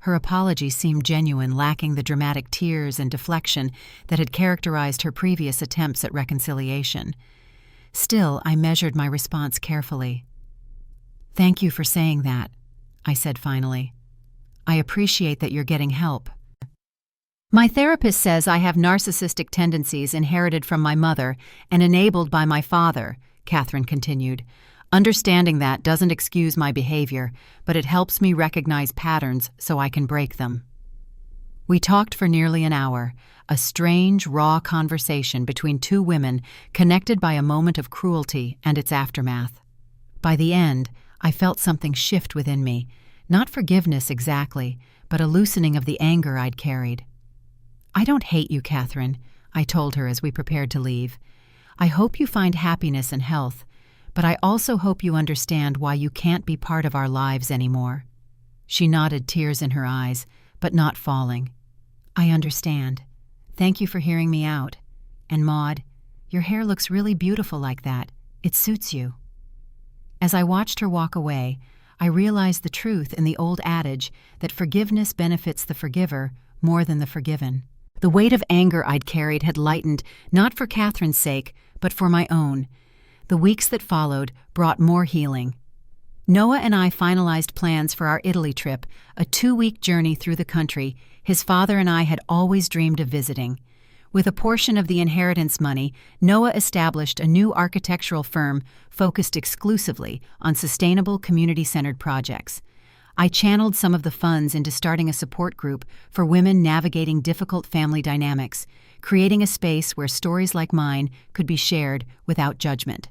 Her apology seemed genuine, lacking the dramatic tears and deflection that had characterized her previous attempts at reconciliation. Still, I measured my response carefully. "Thank you for saying that," I said finally. "I appreciate that you're getting help." "My therapist says I have narcissistic tendencies inherited from my mother and enabled by my father," Catherine continued. Understanding that doesn't excuse my behavior, but it helps me recognize patterns so I can break them. We talked for nearly an hour, a strange, raw conversation between two women connected by a moment of cruelty and its aftermath. By the end, I felt something shift within me, not forgiveness exactly, but a loosening of the anger I'd carried. "I don't hate you, Catherine," I told her as we prepared to leave. "I hope you find happiness and health, but I also hope you understand why you can't be part of our lives anymore." She nodded, tears in her eyes, but not falling. "I understand. Thank you for hearing me out. And Maud, your hair looks really beautiful like that. It suits you." As I watched her walk away, I realized the truth in the old adage that forgiveness benefits the forgiver more than the forgiven. The weight of anger I'd carried had lightened, not for Catherine's sake, but for my own. The weeks that followed brought more healing. Noah and I finalized plans for our Italy trip, a 2-week journey through the country his father and I had always dreamed of visiting. With a portion of the inheritance money, Noah established a new architectural firm focused exclusively on sustainable, community-centered projects. I channeled some of the funds into starting a support group for women navigating difficult family dynamics, creating a space where stories like mine could be shared without judgment.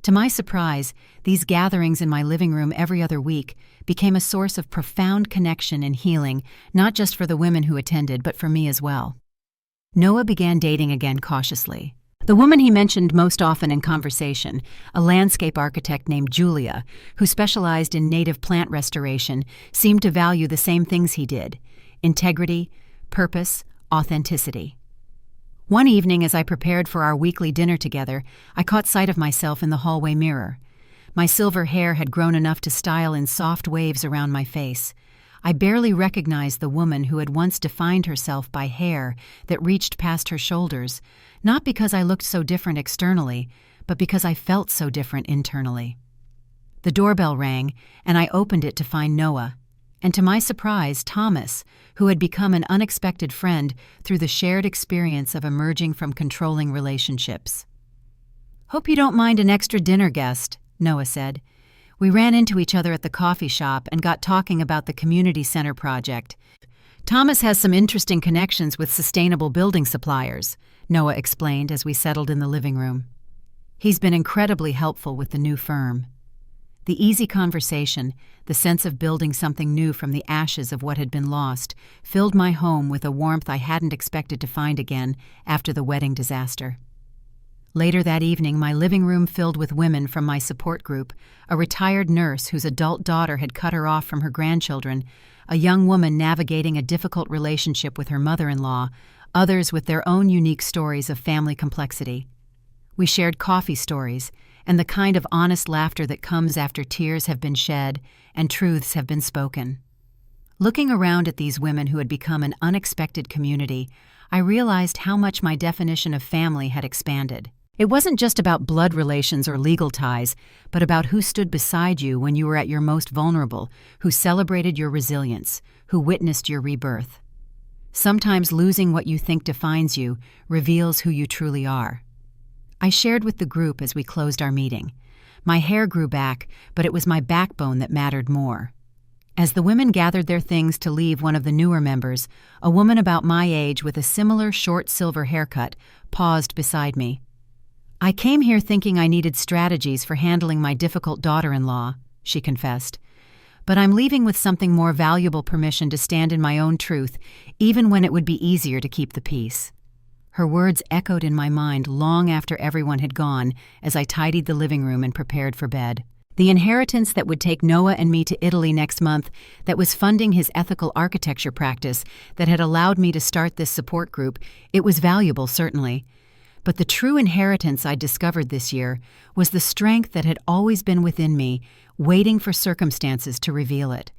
To my surprise, these gatherings in my living room every other week became a source of profound connection and healing, not just for the women who attended, but for me as well. Noah began dating again cautiously. The woman he mentioned most often in conversation, a landscape architect named Julia, who specialized in native plant restoration, seemed to value the same things he did: integrity, purpose, authenticity. One evening, as I prepared for our weekly dinner together, I caught sight of myself in the hallway mirror. My silver hair had grown enough to style in soft waves around my face. I barely recognized the woman who had once defined herself by hair that reached past her shoulders, not because I looked so different externally, but because I felt so different internally. The doorbell rang, and I opened it to find Noah, and to my surprise, Thomas, who had become an unexpected friend through the shared experience of emerging from controlling relationships. "Hope you don't mind an extra dinner guest," Noah said. We ran into each other at the coffee shop and got talking about the community center project. "Thomas has some interesting connections with sustainable building suppliers," Noah explained as we settled in the living room. "He's been incredibly helpful with the new firm." The easy conversation, the sense of building something new from the ashes of what had been lost, filled my home with a warmth I hadn't expected to find again after the wedding disaster. Later that evening, my living room filled with women from my support group, a retired nurse whose adult daughter had cut her off from her grandchildren, a young woman navigating a difficult relationship with her mother-in-law, others with their own unique stories of family complexity. We shared coffee stories, and the kind of honest laughter that comes after tears have been shed and truths have been spoken. Looking around at these women who had become an unexpected community, I realized how much my definition of family had expanded. It wasn't just about blood relations or legal ties, but about who stood beside you when you were at your most vulnerable, who celebrated your resilience, who witnessed your rebirth. Sometimes losing what you think defines you reveals who you truly are. I shared with the group as we closed our meeting. My hair grew back, but it was my backbone that mattered more. As the women gathered their things to leave, one of the newer members, a woman about my age with a similar short silver haircut, paused beside me. "I came here thinking I needed strategies for handling my difficult daughter-in-law," she confessed. "But I'm leaving with something more valuable: permission to stand in my own truth, even when it would be easier to keep the peace." Her words echoed in my mind long after everyone had gone, as I tidied the living room and prepared for bed. The inheritance that would take Noah and me to Italy next month, that was funding his ethical architecture practice, that had allowed me to start this support group, it was valuable, certainly. But the true inheritance I discovered this year was the strength that had always been within me, waiting for circumstances to reveal it.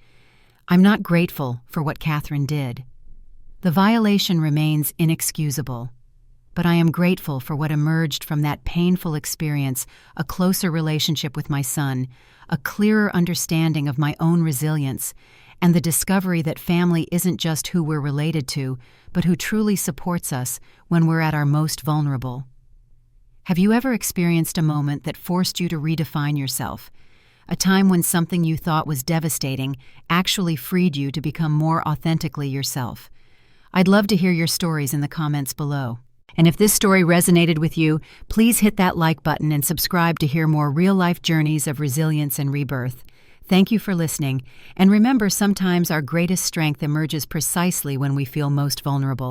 I'm not grateful for what Catherine did. The violation remains inexcusable. But I am grateful for what emerged from that painful experience: a closer relationship with my son, a clearer understanding of my own resilience, and the discovery that family isn't just who we're related to, but who truly supports us when we're at our most vulnerable. Have you ever experienced a moment that forced you to redefine yourself? A time when something you thought was devastating actually freed you to become more authentically yourself. I'd love to hear your stories in the comments below. And if this story resonated with you, please hit that like button and subscribe to hear more real-life journeys of resilience and rebirth. Thank you for listening, and remember, sometimes our greatest strength emerges precisely when we feel most vulnerable.